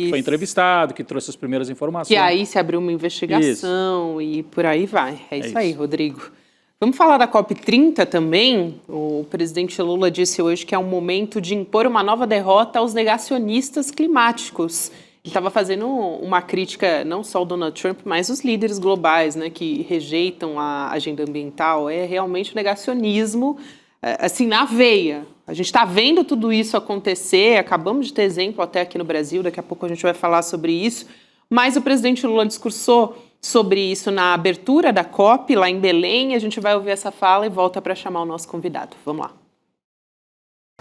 foi entrevistado, que trouxe as primeiras informações. Que aí se abriu uma investigação e por aí vai. É isso aí, Rodrigo. Vamos falar da COP30 também. O presidente Lula disse hoje que é um momento de impor uma nova derrota aos negacionistas climáticos. Ele estava fazendo uma crítica não só ao Donald Trump, mas os líderes globais, né, que rejeitam a agenda ambiental. É realmente o negacionismo, assim, na veia. A gente está vendo tudo isso acontecer, acabamos de ter exemplo até aqui no Brasil, daqui a pouco a gente vai falar sobre isso, mas o presidente Lula discursou sobre isso na abertura da COP, lá em Belém. A gente vai ouvir essa fala e volta para chamar o nosso convidado. Vamos lá.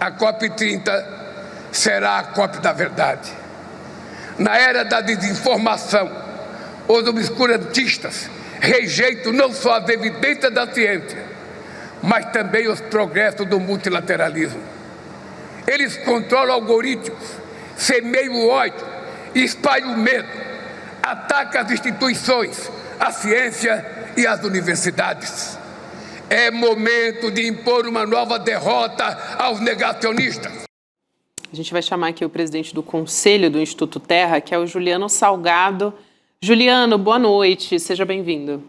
A COP30 será a COP da verdade. Na era da desinformação, os obscurantistas rejeitam não só as evidências da ciência, mas também os progressos do multilateralismo. Eles controlam algoritmos, semeiam o ódio, espalham o medo, atacam as instituições, a ciência e as universidades. É momento de impor uma nova derrota aos negacionistas. A gente vai chamar aqui o presidente do Conselho do Instituto Terra, que é o Juliano Salgado. Juliano, boa noite, seja bem-vindo.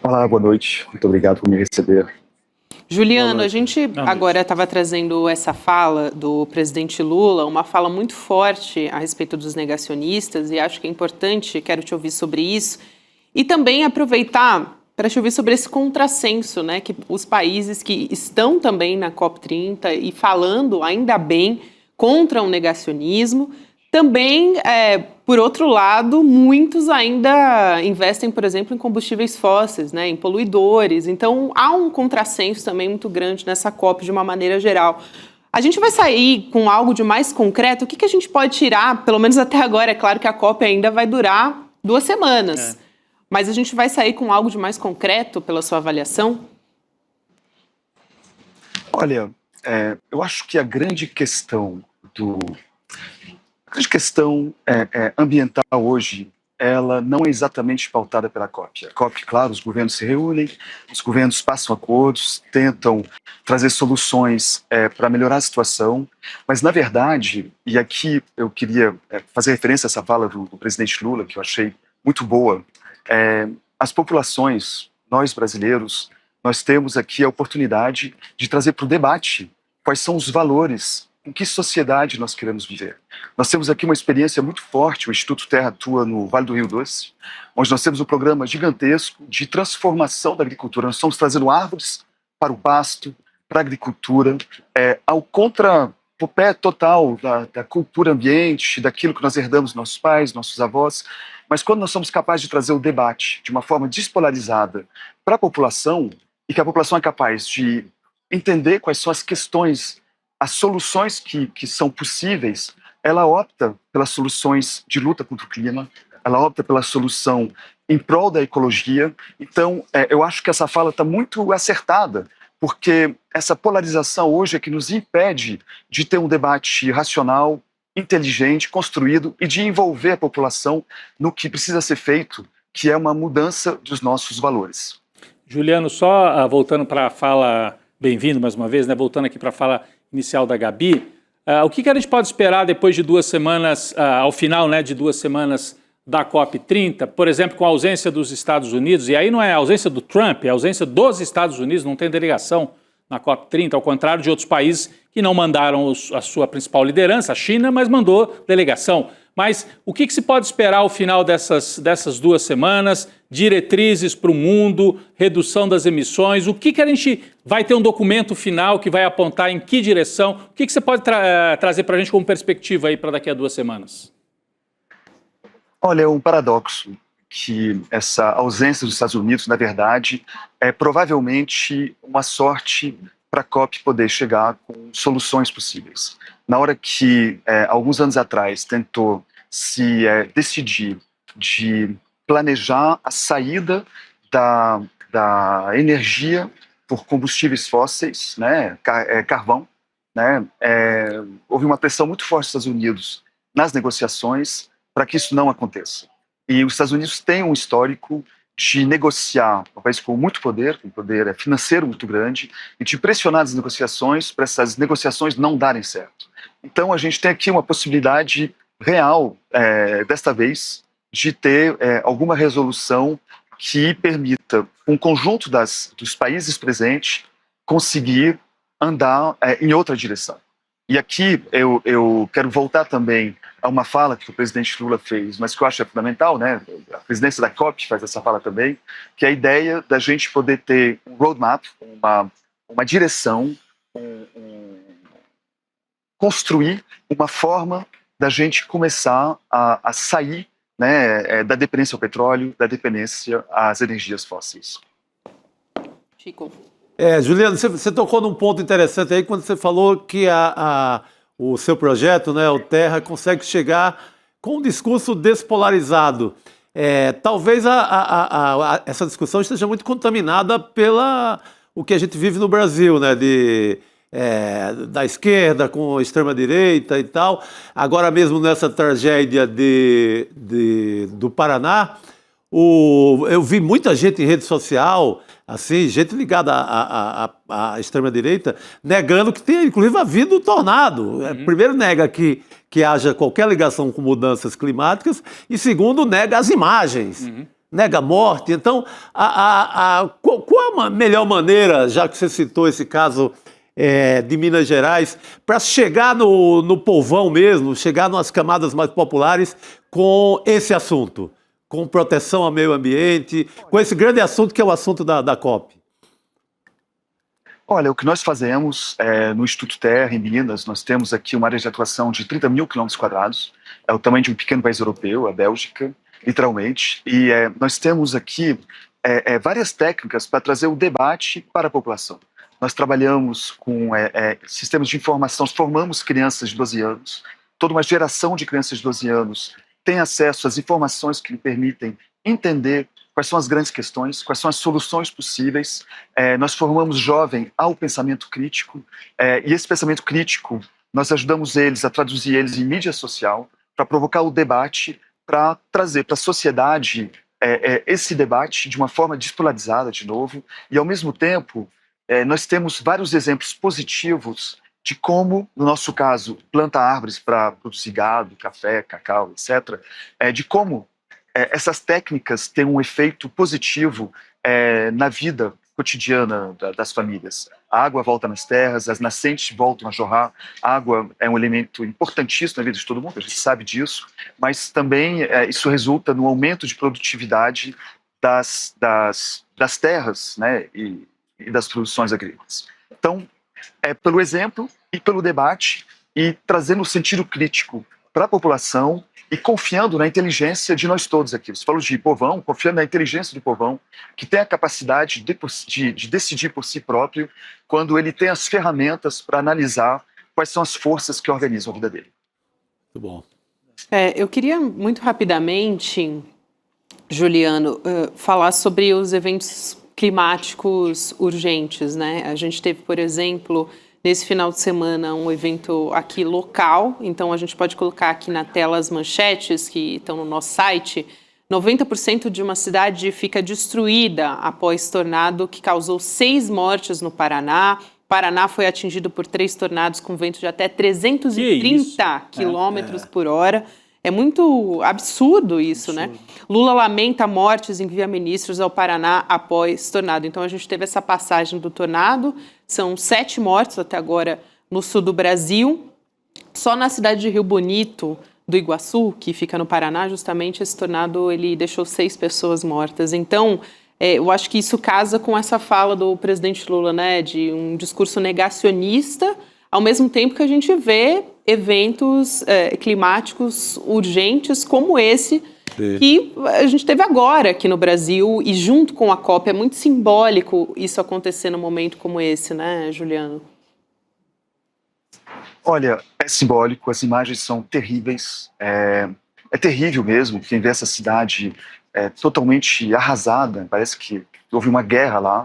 Olá, boa noite, muito obrigado por me receber. Juliano, a gente agora estava trazendo essa fala do presidente Lula, uma fala muito forte a respeito dos negacionistas, e acho que é importante, quero te ouvir sobre isso, e também aproveitar para te ouvir sobre esse contrassenso, né, que os países que estão também na COP30 e falando, ainda bem, contra o negacionismo, também, por outro lado, muitos ainda investem, por exemplo, em combustíveis fósseis, né, em poluidores. Então, há um contrassenso também muito grande nessa COP de uma maneira geral. A gente vai sair com algo de mais concreto? O que a gente pode tirar, pelo menos até agora? É claro que a COP ainda vai durar 2 semanas. Mas a gente vai sair com algo de mais concreto pela sua avaliação? Olha, eu acho que a grande questão ambiental hoje, ela não é exatamente pautada pela COP. A COP, claro, os governos se reúnem, os governos passam acordos, tentam trazer soluções para melhorar a situação, mas na verdade, e aqui eu queria fazer referência a essa fala do presidente Lula, que eu achei muito boa, as populações, nós brasileiros, nós temos aqui a oportunidade de trazer para o debate quais são os valores, em que sociedade nós queremos viver. Nós temos aqui uma experiência muito forte, o Instituto Terra atua no Vale do Rio Doce, onde nós temos um programa gigantesco de transformação da agricultura. Nós estamos trazendo árvores para o pasto, para a agricultura, ao contrapé total da cultura ambiente, daquilo que nós herdamos dos nossos pais, nossos avós. Mas quando nós somos capazes de trazer o debate de uma forma despolarizada para a população, e que a população é capaz de entender quais são as questões, as soluções que são possíveis, ela opta pelas soluções de luta contra o clima, ela opta pela solução em prol da ecologia. Então, eu acho que essa fala está muito acertada, porque essa polarização hoje é que nos impede de ter um debate racional, inteligente, construído e de envolver a população no que precisa ser feito, que é uma mudança dos nossos valores. Juliano, só voltando para a fala, bem-vindo mais uma vez, né? Voltando aqui para a fala inicial da Gabi, o que a gente pode esperar depois de 2 semanas, ao final, né, de 2 semanas da COP30, por exemplo, com a ausência dos Estados Unidos, e aí não é a ausência do Trump, é a ausência dos Estados Unidos, não tem delegação na COP30, ao contrário de outros países que não mandaram a sua principal liderança, a China, mas mandou delegação. Mas o que se pode esperar ao final dessas 2 semanas? Diretrizes para o mundo, redução das emissões, o que a gente vai ter um documento final que vai apontar em que direção? O que você pode trazer para a gente como perspectiva aí para daqui a 2 semanas? Olha, é um paradoxo que essa ausência dos Estados Unidos, na verdade, é provavelmente uma sorte para a COP poder chegar com soluções possíveis. Na hora que, alguns anos atrás, tentou se decidir de planejar a saída da energia por combustíveis fósseis, né, carvão, né, houve uma pressão muito forte dos Estados Unidos nas negociações para que isso não aconteça. E os Estados Unidos têm um histórico de negociar, um país com muito poder, com poder financeiro muito grande, e de pressionar as negociações para essas negociações não darem certo. Então a gente tem aqui uma possibilidade real, desta vez, de ter alguma resolução que permita um conjunto dos países presentes conseguir andar em outra direção. E aqui eu quero voltar também a uma fala que o presidente Lula fez, mas que eu acho fundamental, né? A presidência da COP faz essa fala também, que é a ideia da gente poder ter um roadmap, uma direção, construir uma forma da gente começar a sair, né, da dependência ao petróleo, da dependência às energias fósseis. Chico. Juliano, você tocou num ponto interessante aí quando você falou que o seu projeto, né, o Terra, consegue chegar com um discurso despolarizado. Talvez essa discussão esteja muito contaminada pela o que a gente vive no Brasil, né, da esquerda com a extrema-direita e tal. Agora mesmo nessa tragédia do Paraná, eu vi muita gente em rede social, assim, gente ligada à extrema-direita, negando que tenha, inclusive, havido um tornado. Primeiro, nega que haja qualquer ligação com mudanças climáticas e, segundo, nega as imagens, nega a morte. Então, qual a melhor maneira, já que você citou esse caso de Minas Gerais, para chegar no povão mesmo, chegar nas camadas mais populares com esse assunto? Com proteção ao meio ambiente, com esse grande assunto que é o assunto da COP? Olha, o que nós fazemos no Instituto Terra, em Minas, nós temos aqui uma área de atuação de 30 mil quilômetros quadrados, é o tamanho de um pequeno país europeu, a Bélgica, literalmente, e nós temos aqui várias técnicas para trazer o debate para a população. Nós trabalhamos com sistemas de informação, formamos crianças de 12 anos, toda uma geração de crianças de 12 anos tem acesso às informações que lhe permitem entender quais são as grandes questões, quais são as soluções possíveis. Nós formamos jovem ao pensamento crítico, e esse pensamento crítico, nós ajudamos eles a traduzir eles em mídia social, para provocar o debate, para trazer para a sociedade esse debate de uma forma despolarizada, de novo, e ao mesmo tempo, nós temos vários exemplos positivos de como, no nosso caso, planta árvores para produzir gado, café, cacau, etc., de como essas técnicas têm um efeito positivo na vida cotidiana das famílias. A água volta nas terras, as nascentes voltam a jorrar, a água é um elemento importantíssimo na vida de todo mundo, a gente sabe disso, mas também isso resulta no aumento de produtividade das terras, né, e das produções agrícolas. Então, pelo exemplo e pelo debate e trazendo o sentido crítico para a população e confiando na inteligência de nós todos aqui. Você falou de povão, confiando na inteligência do povão, que tem a capacidade de decidir por si próprio quando ele tem as ferramentas para analisar quais são as forças que organizam a vida dele. Muito bom. Eu queria muito rapidamente, Juliano, falar sobre os eventos climáticos urgentes, né? A gente teve, por exemplo, nesse final de semana, um evento aqui local, então a gente pode colocar aqui na tela as manchetes que estão no nosso site. 90% de uma cidade fica destruída após tornado que causou 6 mortes no Paraná. Paraná foi atingido por 3 tornados com vento de até 330 quilômetros por hora. É muito absurdo isso, né? Lula lamenta mortes e envia ministros ao Paraná após tornado. Então, a gente teve essa passagem do tornado. São 7 mortes até agora no sul do Brasil. Só na cidade de Rio Bonito, do Iguaçu, que fica no Paraná, justamente esse tornado ele deixou 6 pessoas mortas. Então, eu acho que isso casa com essa fala do presidente Lula, né? De um discurso negacionista, ao mesmo tempo que a gente vê eventos climáticos urgentes como esse, que a gente teve agora aqui no Brasil, e junto com a COP, é muito simbólico isso acontecer num momento como esse, né, Juliano? Olha, é simbólico, as imagens são terríveis, é terrível mesmo, quem vê essa cidade totalmente arrasada, parece que houve uma guerra lá,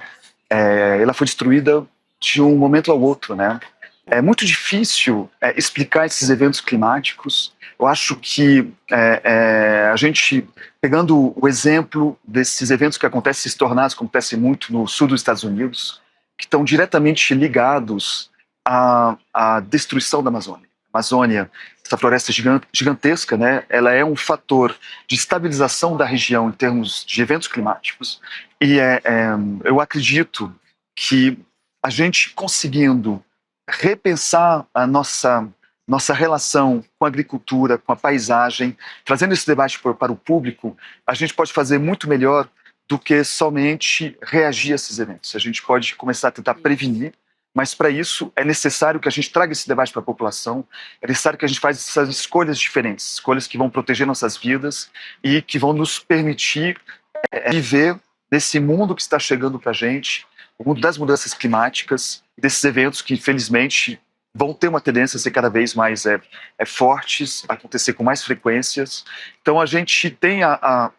ela foi destruída de um momento ao outro, né? É muito difícil explicar esses eventos climáticos. Eu acho que a gente, pegando o exemplo desses eventos que acontecem, esses tornados que acontecem muito no sul dos Estados Unidos, que estão diretamente ligados à destruição da Amazônia. A Amazônia, essa floresta gigantesca, né, ela é um fator de estabilização da região em termos de eventos climáticos. E eu acredito que a gente conseguindo repensar a nossa relação com a agricultura, com a paisagem, trazendo esse debate para o público, a gente pode fazer muito melhor do que somente reagir a esses eventos. A gente pode começar a tentar prevenir, mas para isso é necessário que a gente traga esse debate para a população, é necessário que a gente faça essas escolhas diferentes, escolhas que vão proteger nossas vidas e que vão nos permitir viver nesse mundo que está chegando para a gente, o mundo das mudanças climáticas, desses eventos que, infelizmente, vão ter uma tendência a ser cada vez mais fortes, acontecer com mais frequências. Então, a gente tem a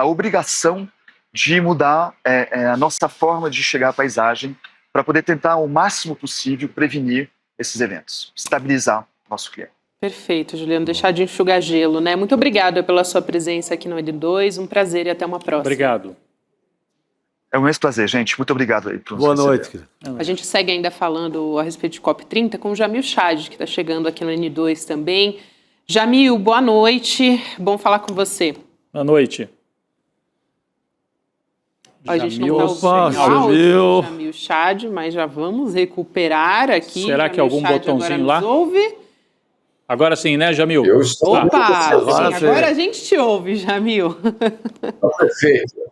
obrigação de mudar a nossa forma de chegar à paisagem para poder tentar, o máximo possível, prevenir esses eventos, estabilizar o nosso clima. Perfeito, Juliano. Deixar de enxugar gelo, né? Muito obrigada pela sua presença aqui no L2. Um prazer e até uma próxima. Obrigado. É um imenso prazer, gente. Muito obrigado aí por nos Boa receber. noite. A gente segue ainda falando a respeito de COP30 com o Jamil Chad, que está chegando aqui no N2 também. Jamil, boa noite. Bom falar com você. Boa noite. A gente não está ouvindo o Jamil Chad, mas já vamos recuperar aqui. Será que algum Chad botãozinho lá? Ouve? Agora sim, né, Jamil? Eu estou. Opa! Agora a gente te ouve, Jamil. Perfeito.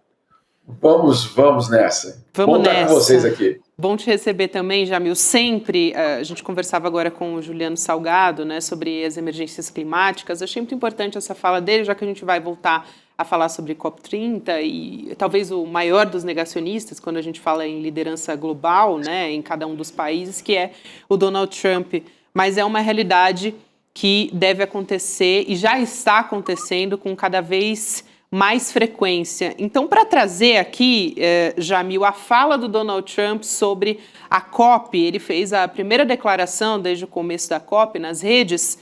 Vamos nessa. Vamos Bom estar nessa. com vocês aqui. Bom te receber também, Jamil. Sempre, a gente conversava agora com o Juliano Salgado, né, sobre as emergências climáticas. Achei muito importante essa fala dele, já que a gente vai voltar a falar sobre COP30 e talvez o maior dos negacionistas, quando a gente fala em liderança global, né, em cada um dos países, que é o Donald Trump. Mas é uma realidade que deve acontecer e já está acontecendo com cada vez mais frequência. Então, para trazer aqui, Jamil, a fala do Donald Trump sobre a COP, ele fez a primeira declaração desde o começo da COP nas redes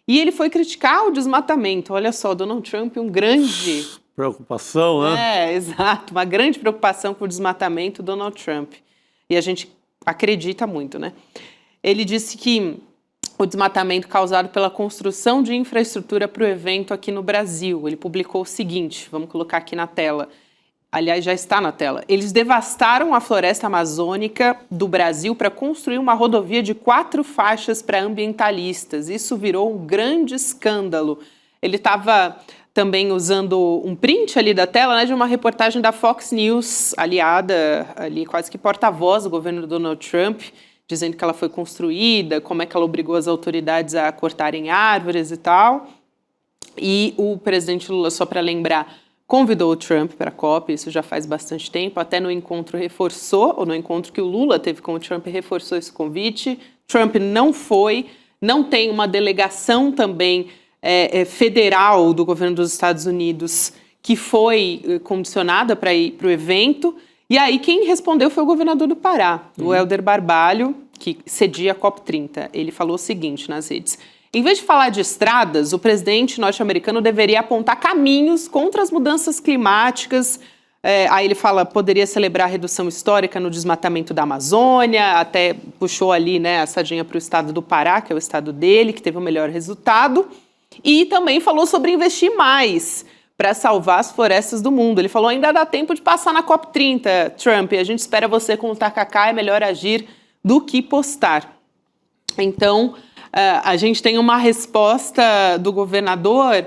e ele foi criticar o desmatamento. Olha só, Donald Trump, um grande... Preocupação, né? Exato, uma grande preocupação com o desmatamento, Donald Trump. E a gente acredita muito, né? Ele disse que o desmatamento causado pela construção de infraestrutura para o evento aqui no Brasil. Ele publicou o seguinte, vamos colocar aqui na tela. Aliás, já está na tela. Eles devastaram a floresta amazônica do Brasil para construir uma rodovia de 4 faixas para ambientalistas. Isso virou um grande escândalo. Ele estava também usando um print ali da tela, né, de uma reportagem da Fox News, aliada ali quase que porta-voz do governo do Donald Trump, dizendo que ela foi construída, como é que ela obrigou as autoridades a cortarem árvores e tal. E o presidente Lula, só para lembrar, convidou o Trump para a COP, isso já faz bastante tempo, até no encontro reforçou, ou no encontro que o Lula teve com o Trump, reforçou esse convite. Trump não foi, não tem uma delegação também federal do governo dos Estados Unidos que foi condicionada para ir para o evento. E aí quem respondeu foi o governador do Pará, o Hélder Barbalho, que cedia a COP30. Ele falou o seguinte nas redes: em vez de falar de estradas, o presidente norte-americano deveria apontar caminhos contra as mudanças climáticas. Aí ele fala, poderia celebrar a redução histórica no desmatamento da Amazônia, até puxou ali, né, a sardinha para o estado do Pará, que é o estado dele, que teve o melhor resultado. E também falou sobre investir mais para salvar as florestas do mundo. Ele falou, ainda dá tempo de passar na COP30, Trump, a gente espera você com o tacacá, é melhor agir do que postar. Então, a gente tem uma resposta do governador,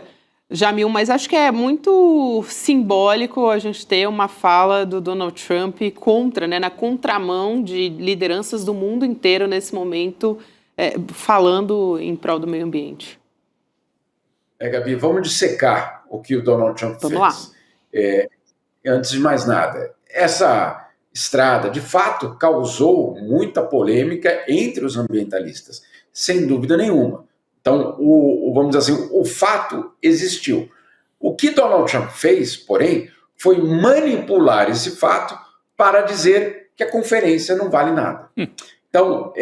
Jamil, mas acho que é muito simbólico a gente ter uma fala do Donald Trump contra, né, na contramão de lideranças do mundo inteiro nesse momento, falando em prol do meio ambiente. Gabi, vamos dissecar o que o Donald Trump fez. Vamos lá. Antes de mais nada, essa estrada, de fato, causou muita polêmica entre os ambientalistas, sem dúvida nenhuma. Então, vamos dizer assim, o fato existiu. O que Donald Trump fez, porém, foi manipular esse fato para dizer que a conferência não vale nada. Então,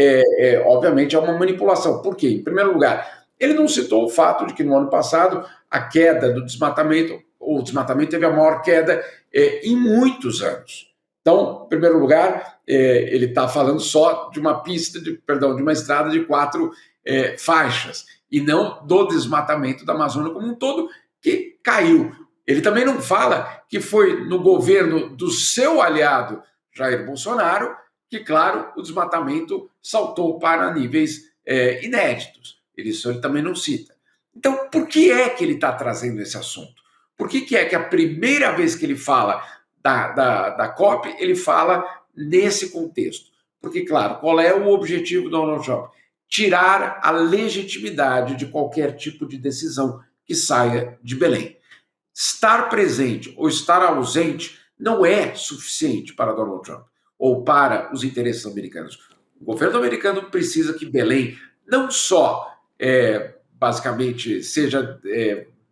obviamente, é uma manipulação. Por quê? Em primeiro lugar, ele não citou o fato de que no ano passado a queda do desmatamento, o desmatamento teve a maior queda em muitos anos. Então, em primeiro lugar, ele está falando só de uma de uma estrada de 4 faixas, e não do desmatamento da Amazônia como um todo, que caiu. Ele também não fala que foi no governo do seu aliado, Jair Bolsonaro, que, claro, o desmatamento saltou para níveis inéditos. Isso ele também não cita. Então, por que é que ele está trazendo esse assunto? Por que é que a primeira vez que ele fala da COP, ele fala nesse contexto? Porque, claro, qual é o objetivo do Donald Trump? Tirar a legitimidade de qualquer tipo de decisão que saia de Belém. Estar presente ou estar ausente não é suficiente para Donald Trump ou para os interesses americanos. O governo americano precisa que Belém não só, basicamente, seja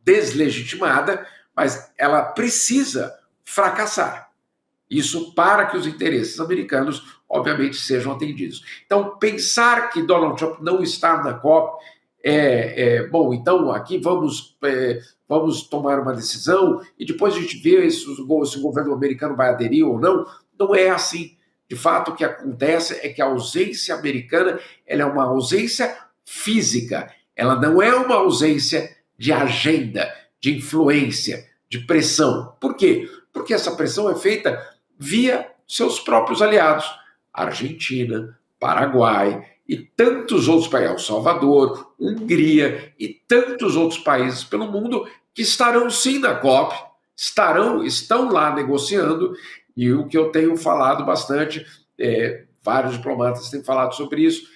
deslegitimada, mas ela precisa fracassar. Isso para que os interesses americanos, obviamente, sejam atendidos. Então, pensar que Donald Trump não está na COP bom, então aqui vamos tomar uma decisão e depois a gente vê se o governo americano vai aderir ou não. Não é assim. De fato, o que acontece é que a ausência americana ela é uma ausência física. Ela não é uma ausência de agenda, de influência, de pressão. Por quê? Porque essa pressão é feita via seus próprios aliados, Argentina, Paraguai e tantos outros países, El Salvador, Hungria e tantos outros países pelo mundo que estarão sim na COP, estão lá negociando, e o que eu tenho falado bastante, vários diplomatas têm falado sobre isso,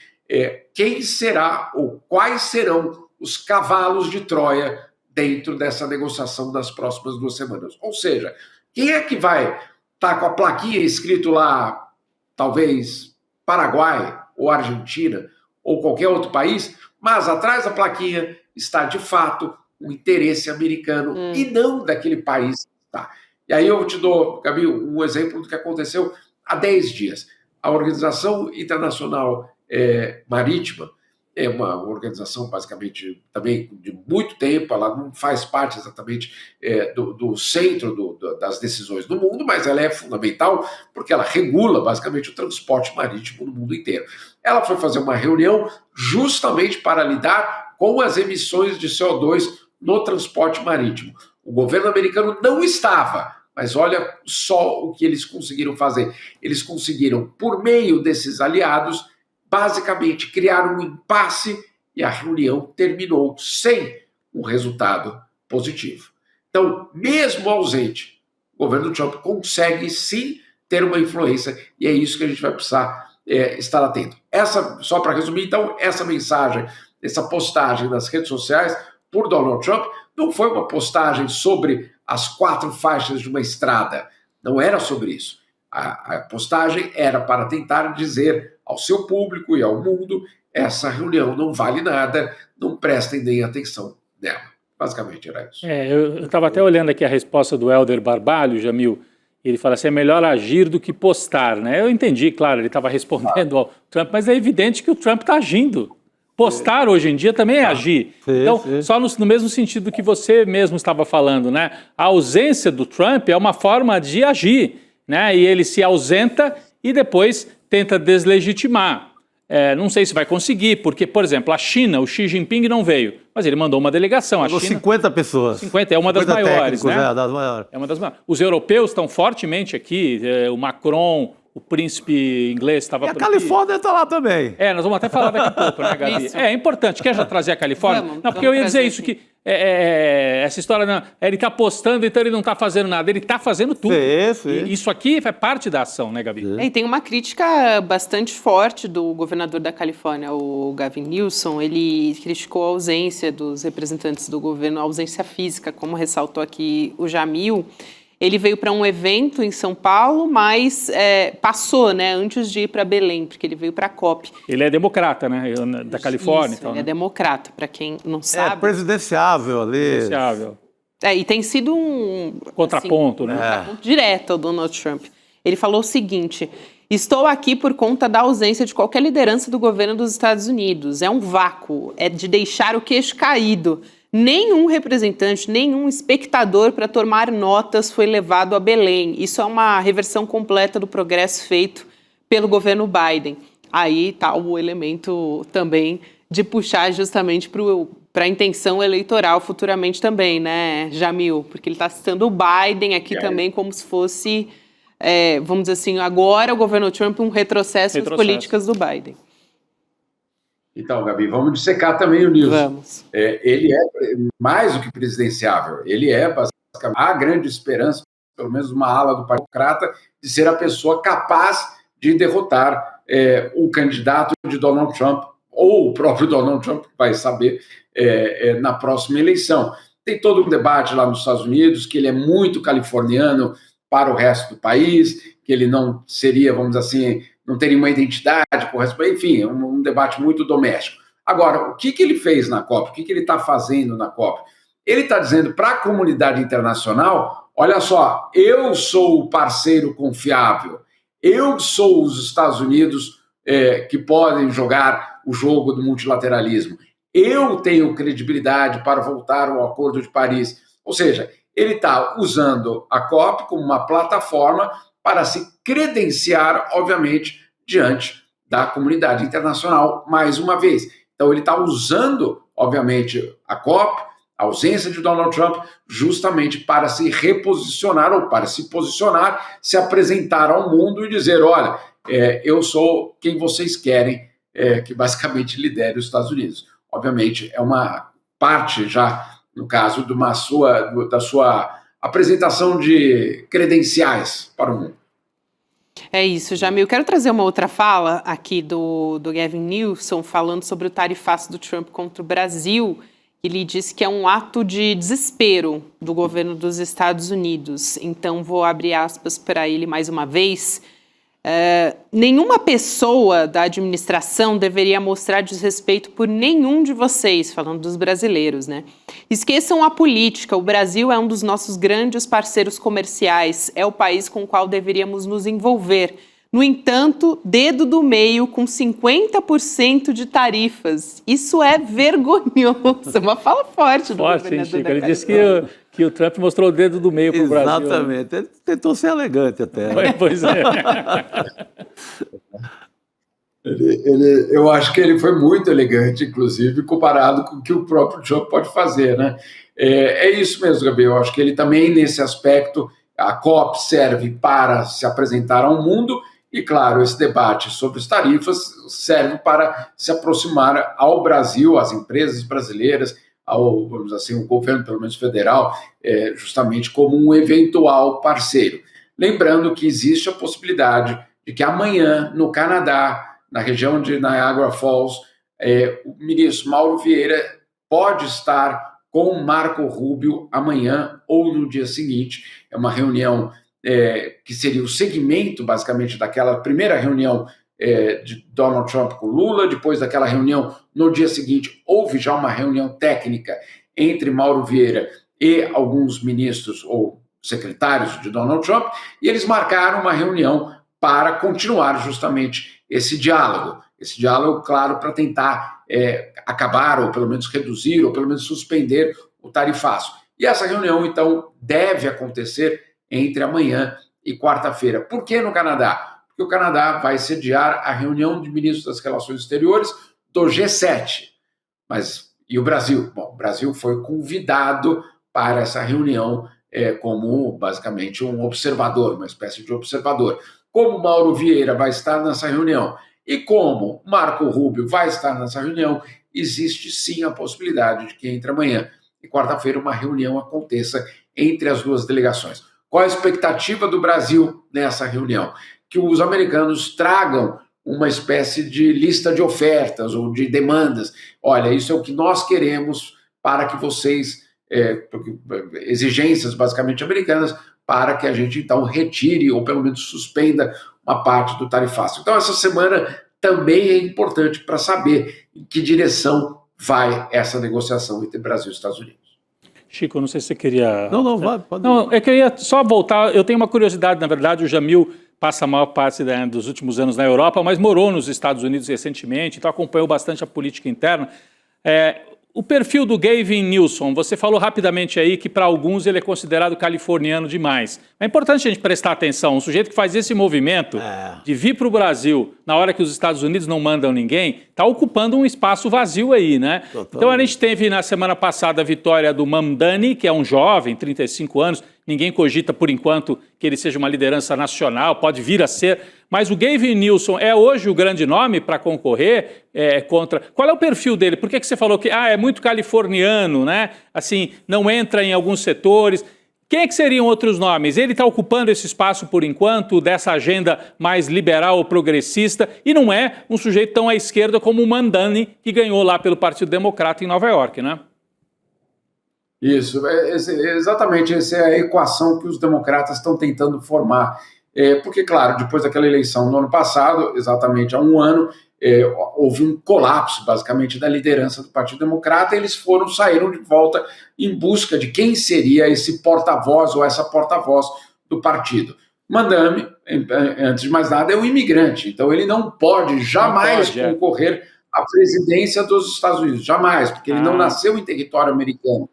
quem será ou quais serão os cavalos de Troia dentro dessa negociação das próximas 2 semanas. Ou seja, quem é que vai estar com a plaquinha escrito lá, talvez Paraguai ou Argentina ou qualquer outro país, mas atrás da plaquinha está de fato o interesse americano e não daquele país. Tá. E aí eu te dou, Gabi, um exemplo do que aconteceu há 10 dias. A Organização Internacional Marítima é uma organização basicamente também de muito tempo, ela não faz parte exatamente do centro das decisões do mundo, mas ela é fundamental porque ela regula basicamente o transporte marítimo no mundo inteiro. Ela foi fazer uma reunião justamente para lidar com as emissões de CO2 no transporte marítimo. O governo americano não estava, mas olha só o que eles conseguiram fazer. Eles conseguiram, por meio desses aliados, basicamente criar um impasse e a reunião terminou sem um resultado positivo. Então, mesmo ausente, o governo Trump consegue sim ter uma influência e é isso que a gente vai precisar estar atento. Só para resumir, então, essa mensagem, essa postagem nas redes sociais por Donald Trump não foi uma postagem sobre as 4 faixas de uma estrada, não era sobre isso. A postagem era para tentar dizer ao seu público e ao mundo: essa reunião não vale nada, não prestem nem atenção nela. Basicamente era isso. Eu estava até olhando aqui a resposta do Hélder Barbalho, Jamil, Ele fala assim, é melhor agir do que postar, né? Eu entendi, claro, ele estava respondendo ao Trump, mas é evidente que o Trump está agindo. Postar hoje em dia também é agir. Então, só no mesmo sentido que você mesmo estava falando, né? A ausência do Trump é uma forma de agir, né? E ele se ausenta e depois tenta deslegitimar. Não sei se vai conseguir, porque, por exemplo, a China, o Xi Jinping não veio, mas ele mandou uma delegação. Mandou a China, 50 pessoas. 50, é uma das maiores, né? Das maiores. É uma das maiores. Os europeus estão fortemente aqui, o Macron, o príncipe inglês estava por aqui. E a Califórnia está lá também. Nós vamos até falar daqui a pouco, né, Gabi? Isso. É importante. Quer já trazer a Califórnia? Não, porque eu ia dizer isso, que essa história, não, ele está postando, então ele não está fazendo nada. Ele está fazendo tudo. E isso aqui faz parte da ação, né, Gabi? E tem uma crítica bastante forte do governador da Califórnia, o Gavin Newsom. Ele criticou a ausência dos representantes do governo, a ausência física, como ressaltou aqui o Jamil. Ele veio para um evento em São Paulo, mas passou, né, antes de ir para Belém, porque ele veio para a COP. Ele é democrata, né, da Califórnia. Isso, então, ele é democrata, para quem não sabe. É presidenciável ali. Presidenciável. E tem sido um contraponto, assim, né? Contraponto direto ao Donald Trump. Ele falou o seguinte: estou aqui por conta da ausência de qualquer liderança do governo dos Estados Unidos. É um vácuo, é de deixar o queixo caído. Nenhum representante, nenhum espectador para tomar notas foi levado a Belém. Isso é uma reversão completa do progresso feito pelo governo Biden. Aí está o elemento também de puxar justamente para a intenção eleitoral futuramente também, né, Jamil? Porque ele está citando o Biden aqui também como se fosse, vamos dizer assim, agora o governo Trump um retrocesso nas políticas do Biden. Então, Gabi, vamos dissecar também o Newsom. Vamos. Ele é mais do que presidenciável. Ele é, basicamente, a grande esperança, pelo menos uma ala do Partido Democrata, de ser a pessoa capaz de derrotar o candidato de Donald Trump, ou o próprio Donald Trump, vai saber, na próxima eleição. Tem todo um debate lá nos Estados Unidos, que ele é muito californiano para o resto do país, que ele não seria, vamos dizer assim, não teria uma identidade, enfim, um debate muito doméstico. Agora, o que ele fez na COP? O que ele está fazendo na COP? Ele está dizendo para a comunidade internacional, olha só, eu sou o parceiro confiável, eu sou os Estados Unidos que podem jogar o jogo do multilateralismo, eu tenho credibilidade para voltar ao Acordo de Paris. Ou seja, ele está usando a COP como uma plataforma para se credenciar, obviamente, diante da comunidade internacional, mais uma vez. Então, ele está usando, obviamente, a COP, a ausência de Donald Trump, justamente para se reposicionar ou para se posicionar, se apresentar ao mundo e dizer, olha, eu sou quem vocês querem que basicamente lidere os Estados Unidos. Obviamente, é uma parte já, no caso, da sua apresentação de credenciais para o mundo. É isso, Jamil. Quero trazer uma outra fala aqui do Gavin Newsom, falando sobre o tarifaço do Trump contra o Brasil. Ele disse que é um ato de desespero do governo dos Estados Unidos. Então, vou abrir aspas para ele mais uma vez. Nenhuma pessoa da administração deveria mostrar desrespeito por nenhum de vocês, falando dos brasileiros, né? Esqueçam a política, o Brasil é um dos nossos grandes parceiros comerciais, é o país com o qual deveríamos nos envolver. No entanto, dedo do meio com 50% de tarifas. Isso é vergonhoso, é uma fala forte do governador Chico. da Ele disse que o Trump mostrou o dedo do meio para o Brasil. Exatamente. Ele tentou ser elegante até. Pois é. Eu acho que ele foi muito elegante, inclusive, comparado com o que o próprio Trump pode fazer, né? É isso mesmo, Gabi. Eu acho que ele também, nesse aspecto, a COP serve para se apresentar ao mundo e, claro, esse debate sobre as tarifas serve para se aproximar ao Brasil, às empresas brasileiras, ao, vamos dizer assim, o governo, pelo menos federal, justamente como um eventual parceiro. Lembrando que existe a possibilidade de que amanhã, no Canadá, na região de Niagara Falls, o ministro Mauro Vieira pode estar com o Marco Rubio amanhã ou no dia seguinte. É uma reunião que seria o segmento, basicamente, daquela primeira reunião de Donald Trump com Lula. Depois daquela reunião, no dia seguinte, houve já uma reunião técnica entre Mauro Vieira e alguns ministros, ou secretários de Donald Trump, e eles marcaram uma reunião para continuar justamente esse diálogo. Esse diálogo, claro, para tentar acabar, ou pelo menos reduzir, ou pelo menos suspender o tarifaço. E essa reunião, então, deve acontecer entre amanhã e quarta-feira. Por que no Canadá? Porque o Canadá vai sediar a reunião de ministros das Relações Exteriores do G7. E o Brasil? Bom, o Brasil foi convidado para essa reunião como, basicamente, um observador, uma espécie de observador. Como Mauro Vieira vai estar nessa reunião e como Marco Rubio vai estar nessa reunião, existe sim a possibilidade de que entre amanhã e quarta-feira uma reunião aconteça entre as duas delegações. Qual a expectativa do Brasil nessa reunião? Que os americanos tragam uma espécie de lista de ofertas ou de demandas. Olha, isso é o que nós queremos para que vocês, exigências basicamente americanas, para que a gente então retire ou pelo menos suspenda uma parte do tarifaço. Então essa semana também é importante para saber em que direção vai essa negociação entre Brasil e Estados Unidos. Chico, não sei se você queria... Não, vai, pode... Não, eu queria só voltar, eu tenho uma curiosidade, na verdade, o Jamil passa a maior parte dos últimos anos na Europa, mas morou nos Estados Unidos recentemente, então acompanhou bastante a política interna. O perfil do Gavin Newsom, você falou rapidamente aí que para alguns ele é considerado californiano demais. É importante a gente prestar atenção, um sujeito que faz esse movimento de vir para o Brasil na hora que os Estados Unidos não mandam ninguém, está ocupando um espaço vazio aí, né? Totalmente. Então a gente teve na semana passada a vitória do Mamdani, que é um jovem, 35 anos, ninguém cogita por enquanto que ele seja uma liderança nacional, pode vir a ser, mas o Gavin Newsom é hoje o grande nome para concorrer contra... Qual é o perfil dele? Por que você falou que é muito californiano, né? Assim, não entra em alguns setores. Quem é que seriam outros nomes? Ele está ocupando esse espaço por enquanto, dessa agenda mais liberal ou progressista, e não é um sujeito tão à esquerda como o Mamdani, que ganhou lá pelo Partido Democrata em Nova York, né? Isso, exatamente, essa é a equação que os democratas estão tentando formar. Porque, claro, depois daquela eleição no ano passado, exatamente há um ano, houve um colapso, basicamente, da liderança do Partido Democrata, e eles saíram de volta em busca de quem seria esse porta-voz ou essa porta-voz do partido. Mamdani, antes de mais nada, é um imigrante, então ele não pode jamais concorrer à presidência dos Estados Unidos, jamais, porque ele não nasceu em território americano.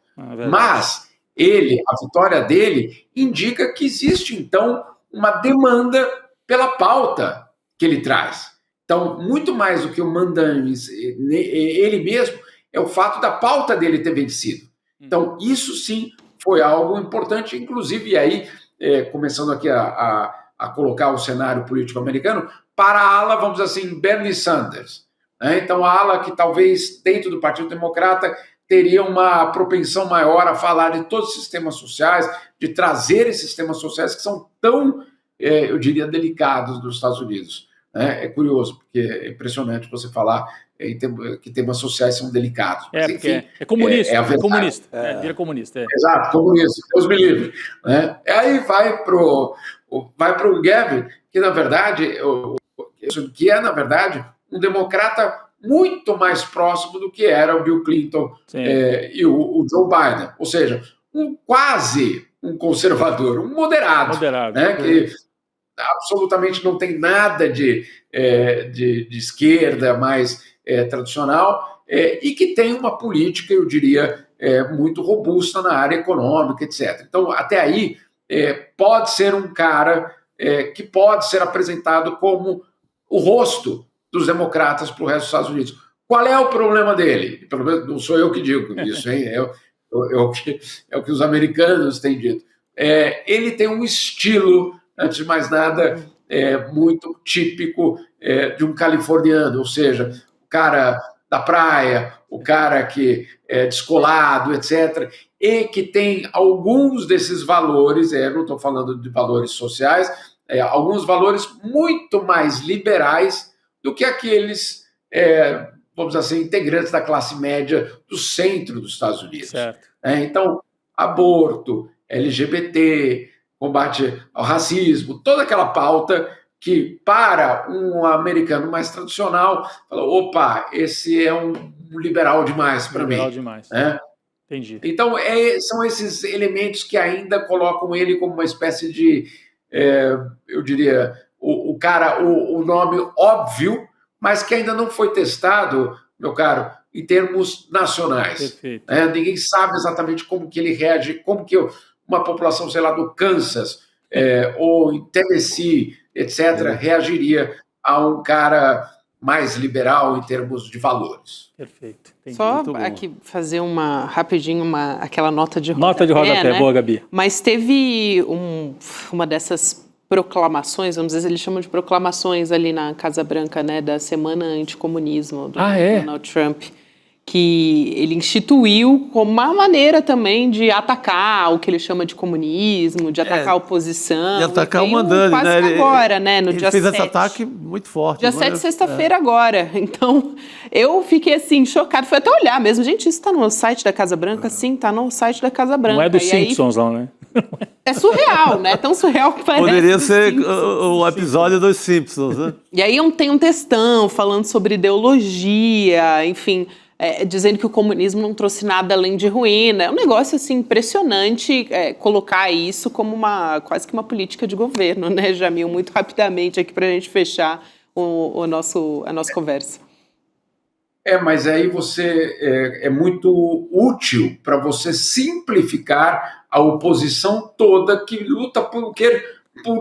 Mas a vitória dele indica que existe, então, uma demanda pela pauta que ele traz. Então, muito mais do que o Mamdani, ele mesmo, é o fato da pauta dele ter vencido. Então, isso sim foi algo importante, inclusive, e aí, começando aqui a colocar o cenário político americano, para a ala, vamos dizer assim, Bernie Sanders. Né? Então, a ala que talvez, dentro do Partido Democrata, teria uma propensão maior a falar de todos os sistemas sociais, de trazer esses sistemas sociais que são tão, eu diria, delicados nos Estados Unidos. É curioso, porque é impressionante você falar que temas sociais são delicados. Mas, enfim, é comunista, vira comunista. Exato, comunista, Deus me livre. Né? Aí vai pro Gavin, que na verdade um democrata muito mais próximo do que era o Bill Clinton e o Joe Biden. Ou seja, quase um conservador, um moderado. Né? Que absolutamente não tem nada de esquerda mais tradicional e que tem uma política, eu diria, muito robusta na área econômica, etc. Então, até aí, pode ser um cara que pode ser apresentado como o rosto dos democratas para o resto dos Estados Unidos. Qual é o problema dele? Pelo menos não sou eu que digo isso, hein? É o que os americanos têm dito. Ele tem um estilo, antes de mais nada, muito típico de um californiano, ou seja, o cara da praia, o cara que é descolado, etc., e que tem alguns desses valores, não estou falando de valores sociais, alguns valores muito mais liberais do que aqueles, vamos dizer assim, integrantes da classe média do centro dos Estados Unidos. Então, aborto, LGBT, combate ao racismo, toda aquela pauta que, para um americano mais tradicional, fala, opa, esse é um liberal demais para mim. Demais. Entendi. Então, são esses elementos que ainda colocam ele como uma espécie de, eu diria, o nome óbvio, mas que ainda não foi testado, meu caro, em termos nacionais. Perfeito. Ninguém sabe exatamente como que ele reage, como que uma população, sei lá, do Kansas ou em Tennessee, etc., reagiria a um cara mais liberal em termos de valores. Perfeito. Entendi. Só aqui fazer aquela nota de rodapé. Nota de rodapé, né? Boa, Gabi. Mas teve uma dessas proclamações, vamos dizer, eles chamam de proclamações ali na Casa Branca, né, da Semana Anticomunismo do Donald Trump, que ele instituiu como uma maneira também de atacar o que ele chama de comunismo, de atacar a oposição. De atacar o mandante, né? Agora, né, no dia 7. Ele fez esse ataque muito forte. Dia 7, sexta-feira agora. Então, eu fiquei assim, chocado. Fui até olhar mesmo. Gente, isso tá no site da Casa Branca? Sim, tá no site da Casa Branca. Não é dos Simpsons, não, né? É surreal, né? Tão surreal que parece. Poderia ser o episódio dos Simpsons, né? E aí tem um textão falando sobre ideologia, enfim... dizendo que o comunismo não trouxe nada além de ruína. É um negócio assim, impressionante colocar isso como quase que uma política de governo, né, Jamil? Muito rapidamente aqui para a gente fechar a nossa conversa. Mas aí é muito útil para você simplificar a oposição toda que luta por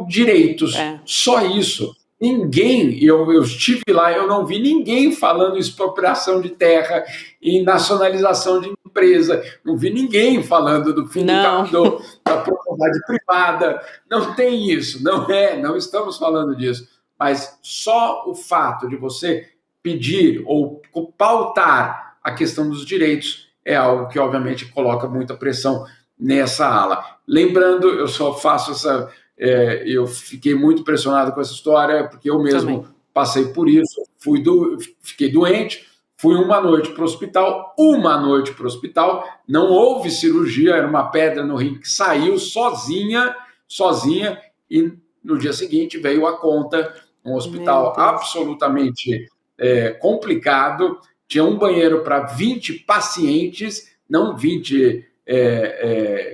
direitos. Só isso. Ninguém, eu estive lá, eu não vi ninguém falando em expropriação de terra, em nacionalização de empresa, não vi ninguém falando do fim da propriedade privada, não tem isso, não estamos falando disso, mas só o fato de você pedir ou pautar a questão dos direitos é algo que obviamente coloca muita pressão nessa ala. Lembrando, eu só faço essa... eu fiquei muito impressionado com essa história, porque eu mesmo passei por isso, fiquei doente, fui uma noite para o hospital, não houve cirurgia, era uma pedra no rim que saiu sozinha, e no dia seguinte veio a conta, um hospital absolutamente complicado, tinha um banheiro para 20 pacientes, não 20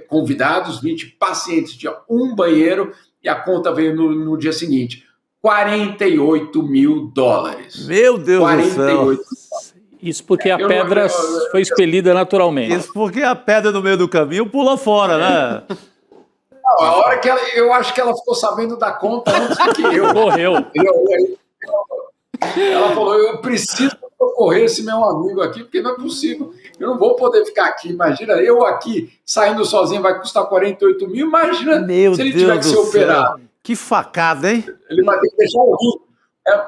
convidados, 20 pacientes, tinha um banheiro, e a conta veio no dia seguinte, $48 mil. Meu Deus do céu! Isso porque a pedra foi expelida naturalmente. Isso porque a pedra no meio do caminho pulou fora, né? Não, a hora que eu acho que ela ficou sabendo da conta antes do que eu. Correu. Ela falou, eu preciso socorrer esse meu amigo aqui, porque não é possível. Eu não vou poder ficar aqui. Imagina, eu aqui, saindo sozinho, vai custar 48 mil. Imagina se ele tiver que ser operado. Que facada, hein? Ele vai ter que deixar o rim.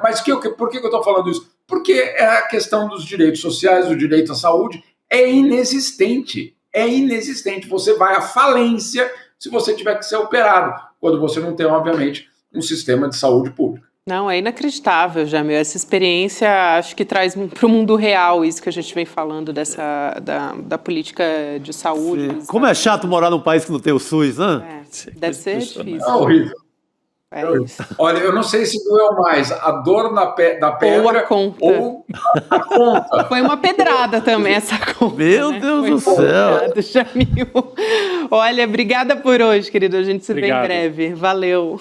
Mas por que eu estou falando isso? Porque a questão dos direitos sociais, o direito à saúde, é inexistente. É inexistente. Você vai à falência se você tiver que ser operado, quando você não tem, obviamente, um sistema de saúde pública. Não, é inacreditável, Jamil. Essa experiência acho que traz para o mundo real isso que a gente vem falando da política de saúde. Como é chato morar num país que não tem o SUS, né? Deve ser difícil. É horrível. É isso. Olha, eu não sei se doeu mais a dor da pedra ou a conta. Ou a conta. Foi uma pedrada também essa conta. Meu Deus do céu. Obrigado, Jamil. Olha, obrigada por hoje, querido. A gente se vê em breve. Valeu.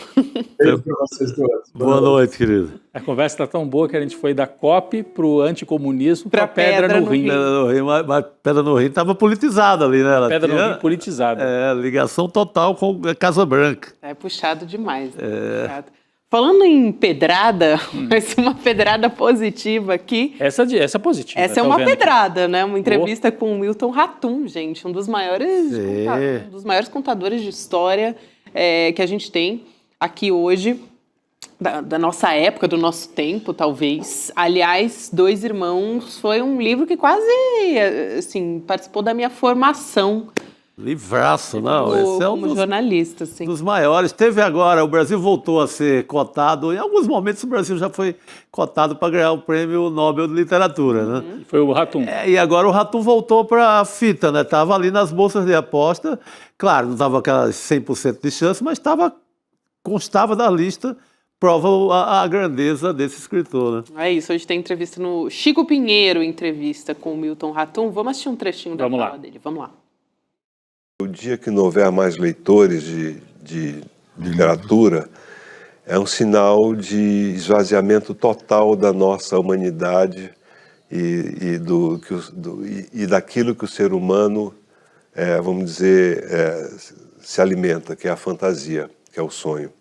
Beijo para vocês todos. Boa noite, querido. A conversa está tão boa que a gente foi da COP para o anticomunismo para a pedra no rim. Mas pedra no rim estava politizada ali, né? Pedra no rim politizada. Ligação total com a Casa Branca. É puxado demais. Puxado. Falando em pedrada, vai ser uma pedrada positiva aqui. Essa é positiva. Essa é uma pedrada, né? Uma entrevista com o Milton Ratum, gente. Um dos maiores contadores de história que a gente tem aqui hoje. Da nossa época, do nosso tempo, talvez. Aliás, Dois Irmãos foi um livro que quase, assim, participou da minha formação. Livraço, não. Esse é como jornalista, assim. Dos maiores. Teve agora, o Brasil voltou a ser cotado, em alguns momentos o Brasil já foi cotado para ganhar o Prêmio Nobel de Literatura, né? Foi o Ratum. E agora o Ratum voltou para a fita, né? Estava ali nas bolsas de aposta. Claro, não estava aquelas 100% de chance, mas constava da lista. Prova a grandeza desse escritor, né? É isso, hoje tem entrevista no Chico Pinheiro, entrevista com o Milton Ratum. Vamos assistir um trechinho da fala dele, vamos lá. O dia que não houver mais leitores de literatura é um sinal de esvaziamento total da nossa humanidade e daquilo que o ser humano, vamos dizer, se alimenta, que é a fantasia, que é o sonho.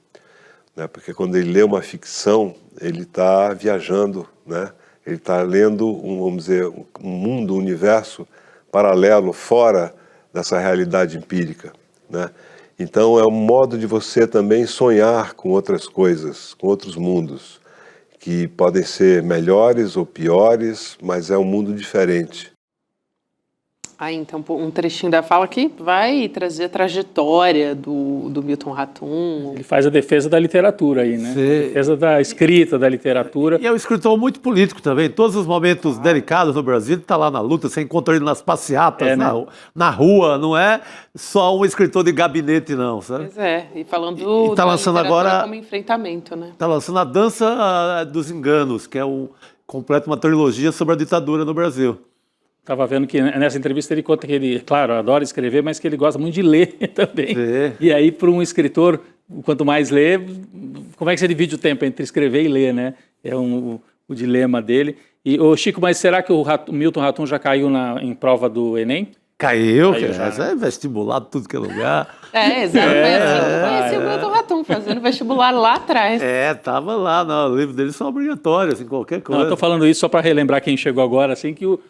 Né? Porque quando ele lê uma ficção, ele está viajando, né? Ele está lendo, vamos dizer, um mundo, um universo paralelo, fora dessa realidade empírica, né? Então é um modo de você também sonhar com outras coisas, com outros mundos, que podem ser melhores ou piores, mas é um mundo diferente. Então, um trechinho da fala que vai trazer a trajetória do Milton Ratum. Ele faz a defesa da literatura aí, né? A defesa da escrita, da literatura. E é um escritor muito político também. Em todos os momentos delicados no Brasil, ele está lá na luta, você encontra ele nas passeatas, na rua, não é só um escritor de gabinete, não, sabe? Pois é, e falando tá lançando agora como enfrentamento, né? Está lançando a Dança dos Enganos, que é completa uma trilogia sobre a ditadura no Brasil. Estava vendo que nessa entrevista ele conta que ele, claro, adora escrever, mas que ele gosta muito de ler também. E aí, para um escritor, quanto mais lê, como é que você divide o tempo entre escrever e ler, né? É o dilema dele. E, Chico, mas será que o Milton Ratum já caiu em prova do Enem? Caiu já, é vestibular, tudo que é lugar. Exatamente. Conheci o Milton Ratum fazendo vestibular lá atrás. Tava lá, não, os livros dele são obrigatórios, em qualquer coisa. Não, eu estou falando isso só para relembrar quem chegou agora, assim, que o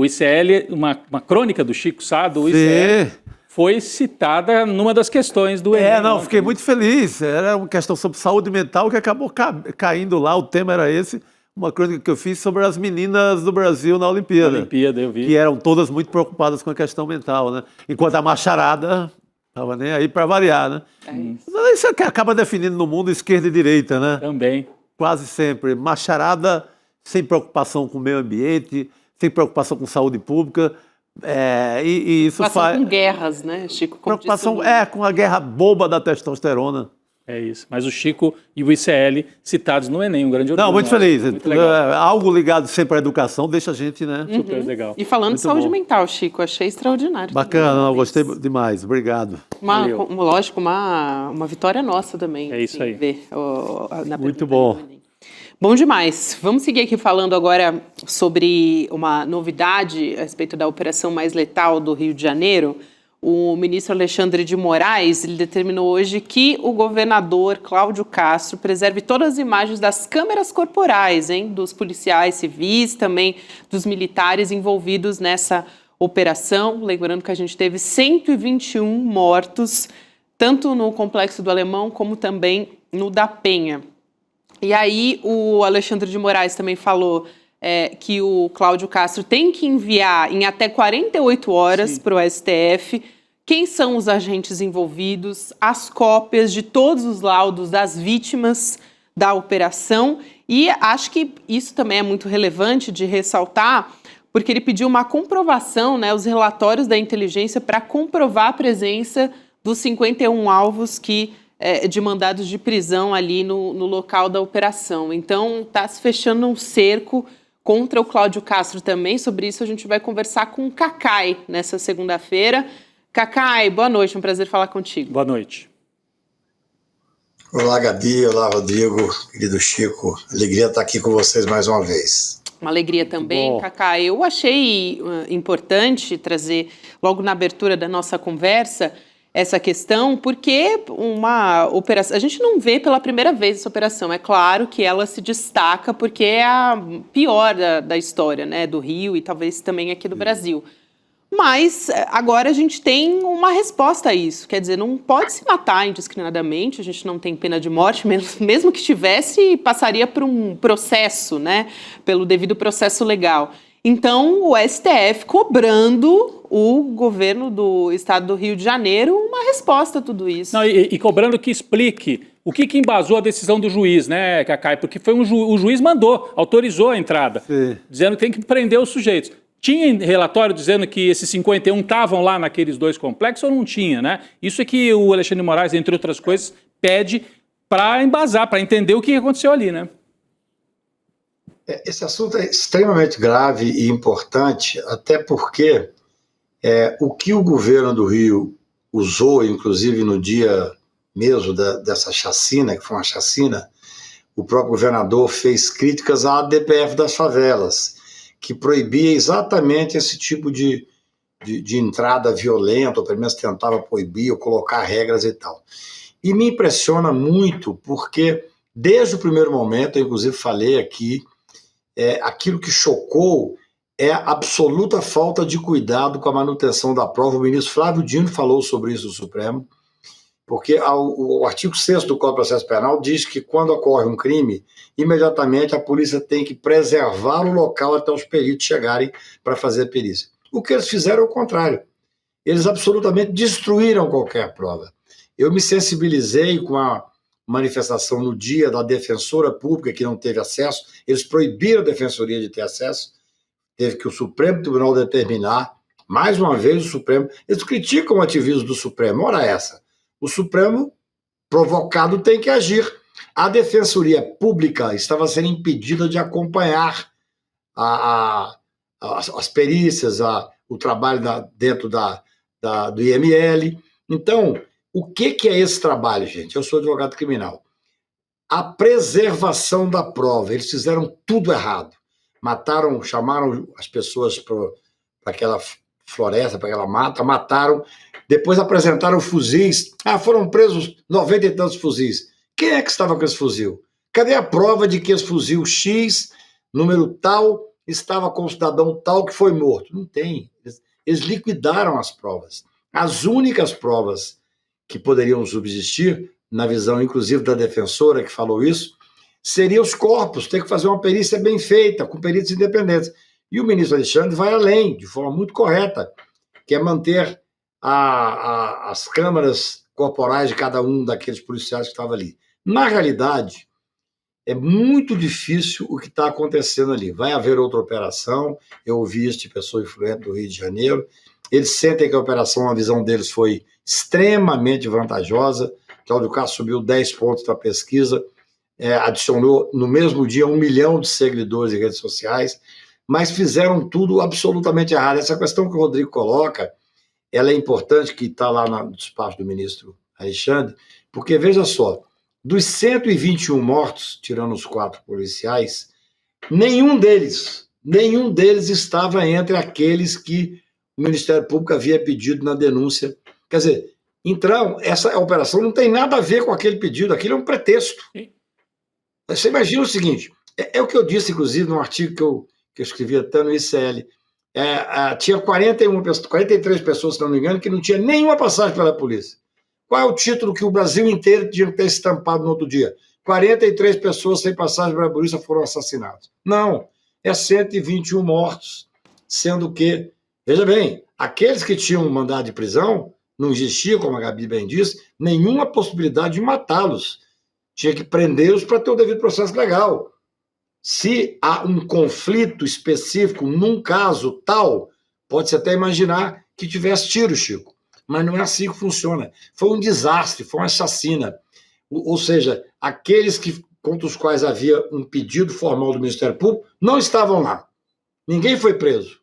ICL, uma crônica do Chico Sá, do ICL, foi citada numa das questões do Enem. Fiquei muito feliz. Era uma questão sobre saúde mental que acabou caindo lá, o tema era esse. Uma crônica que eu fiz sobre as meninas do Brasil na Olimpíada. Eu vi. Que eram todas muito preocupadas com a questão mental, né? Enquanto a macharada estava nem aí para variar, né? Isso é que acaba definindo no mundo esquerda e direita, né? Também. Quase sempre. Macharada sem preocupação com o meio ambiente, sem preocupação com saúde pública. E isso faz... com guerras, né, Chico? Preocupação com a guerra boba da testosterona. É isso. Mas o Chico e o ICL citados no Enem, um grande orgulho. Não, muito feliz. Muito algo ligado sempre à educação deixa a gente, né? Super legal. E falando de saúde mental, Chico, achei extraordinário. Bacana, gostei demais. Obrigado. Lógico, uma vitória nossa também. É isso aí. Ver, muito bom. Bom demais. Vamos seguir aqui falando agora sobre uma novidade a respeito da operação mais letal do Rio de Janeiro. O ministro Alexandre de Moraes ele determinou hoje que o governador Cláudio Castro preserve todas as imagens das câmeras corporais, dos policiais civis, também dos militares envolvidos nessa operação. Lembrando que a gente teve 121 mortos, tanto no Complexo do Alemão como também no da Penha. E aí o Alexandre de Moraes também falou que o Cláudio Castro tem que enviar em até 48 horas para o STF quem são os agentes envolvidos, as cópias de todos os laudos das vítimas da operação. E acho que isso também é muito relevante de ressaltar, porque ele pediu uma comprovação, os relatórios da inteligência para comprovar a presença dos 51 alvos de mandados de prisão ali no local da operação. Então, está se fechando um cerco contra o Cláudio Castro também. Sobre isso, a gente vai conversar com o Cacai nessa segunda-feira. Cacai, boa noite, um prazer falar contigo. Boa noite. Olá, Gabi, olá, Rodrigo, querido Chico. Alegria estar aqui com vocês mais uma vez. Uma alegria também, Cacai. Eu achei importante trazer, logo na abertura da nossa conversa, essa questão, porque uma operação... A gente não vê pela primeira vez essa operação. É claro que ela se destaca porque é a pior da história, do Rio e talvez também aqui do Brasil. Mas agora a gente tem uma resposta a isso. Quer dizer, não pode se matar indiscriminadamente, a gente não tem pena de morte, mesmo que tivesse, passaria por um processo, pelo devido processo legal. Então, o STF cobrando o governo do estado do Rio de Janeiro uma resposta a tudo isso. Não, e cobrando que explique o que embasou a decisão do juiz, Cacai? Porque foi o juiz autorizou a entrada, dizendo que tem que prender os sujeitos. Tinha relatório dizendo que esses 51 estavam lá naqueles dois complexos ou não tinha, Isso é que o Alexandre de Moraes, entre outras coisas, pede para embasar, para entender o que aconteceu ali, Esse assunto é extremamente grave e importante, até porque O que o governo do Rio usou, inclusive no dia mesmo dessa chacina, que foi uma chacina, o próprio governador fez críticas à ADPF das favelas, que proibia exatamente esse tipo de entrada violenta, ou pelo menos tentava proibir ou colocar regras e tal. E me impressiona muito porque, desde o primeiro momento, eu inclusive falei aqui, aquilo que chocou é a absoluta falta de cuidado com a manutenção da prova. O ministro Flávio Dino falou sobre isso no Supremo, porque o artigo 6º do Código de Processo Penal diz que quando ocorre um crime, imediatamente a polícia tem que preservar o local até os peritos chegarem para fazer a perícia. O que eles fizeram é o contrário. Eles absolutamente destruíram qualquer prova. Eu me sensibilizei com a manifestação no dia da defensora pública que não teve acesso, eles proibiram a defensoria de ter acesso, teve que o Supremo Tribunal determinar, mais uma vez o Supremo, eles criticam o ativismo do Supremo, ora essa, o Supremo provocado tem que agir. A defensoria pública estava sendo impedida de acompanhar as perícias, o trabalho dentro do IML. Então, o que é esse trabalho, gente? Eu sou advogado criminal. A preservação da prova. Eles fizeram tudo errado. Chamaram as pessoas para aquela floresta, para aquela mata, mataram, depois apresentaram fuzis. Foram presos 90 e tantos fuzis. Quem é que estava com esse fuzil? Cadê a prova de que esse fuzil X, número tal, estava com o cidadão tal que foi morto? Não tem. Eles liquidaram as provas. As únicas provas que poderiam subsistir, na visão inclusive da defensora que falou isso, seriam os corpos, ter que fazer uma perícia bem feita, com peritos independentes. E o ministro Alexandre vai além, de forma muito correta, que é manter as câmaras corporais de cada um daqueles policiais que estavam ali. Na realidade, é muito difícil o que está acontecendo ali. Vai haver outra operação, eu ouvi isso de pessoa influente do Rio de Janeiro, eles sentem que a operação, a visão deles foi extremamente vantajosa, Cláudio Castro subiu 10 pontos da pesquisa, adicionou no mesmo dia 1 milhão de seguidores em redes sociais, mas fizeram tudo absolutamente errado. Essa questão que o Rodrigo coloca, ela é importante, que está lá no despacho do ministro Alexandre, porque, veja só, dos 121 mortos, tirando os 4 policiais, nenhum deles estava entre aqueles que o Ministério Público havia pedido na denúncia. Quer dizer, então, essa operação não tem nada a ver com aquele pedido, aquilo é um pretexto. Você imagina o seguinte, é o que eu disse, inclusive, num artigo que eu escrevi até no ICL, tinha 43 pessoas, se não me engano, que não tinha nenhuma passagem pela polícia. Qual é o título que o Brasil inteiro tinha que ter estampado no outro dia? 43 pessoas sem passagem pela polícia foram assassinadas. Não, é 121 mortos, sendo que, veja bem, aqueles que tinham mandado de prisão, não existia, como a Gabi bem disse, nenhuma possibilidade de matá-los. Tinha que prendê-los para ter o devido processo legal. Se há um conflito específico num caso tal, pode-se até imaginar que tivesse tiro, Chico. Mas não é assim que funciona. Foi um desastre, foi uma chacina. Ou seja, aqueles contra os quais havia um pedido formal do Ministério Público não estavam lá. Ninguém foi preso.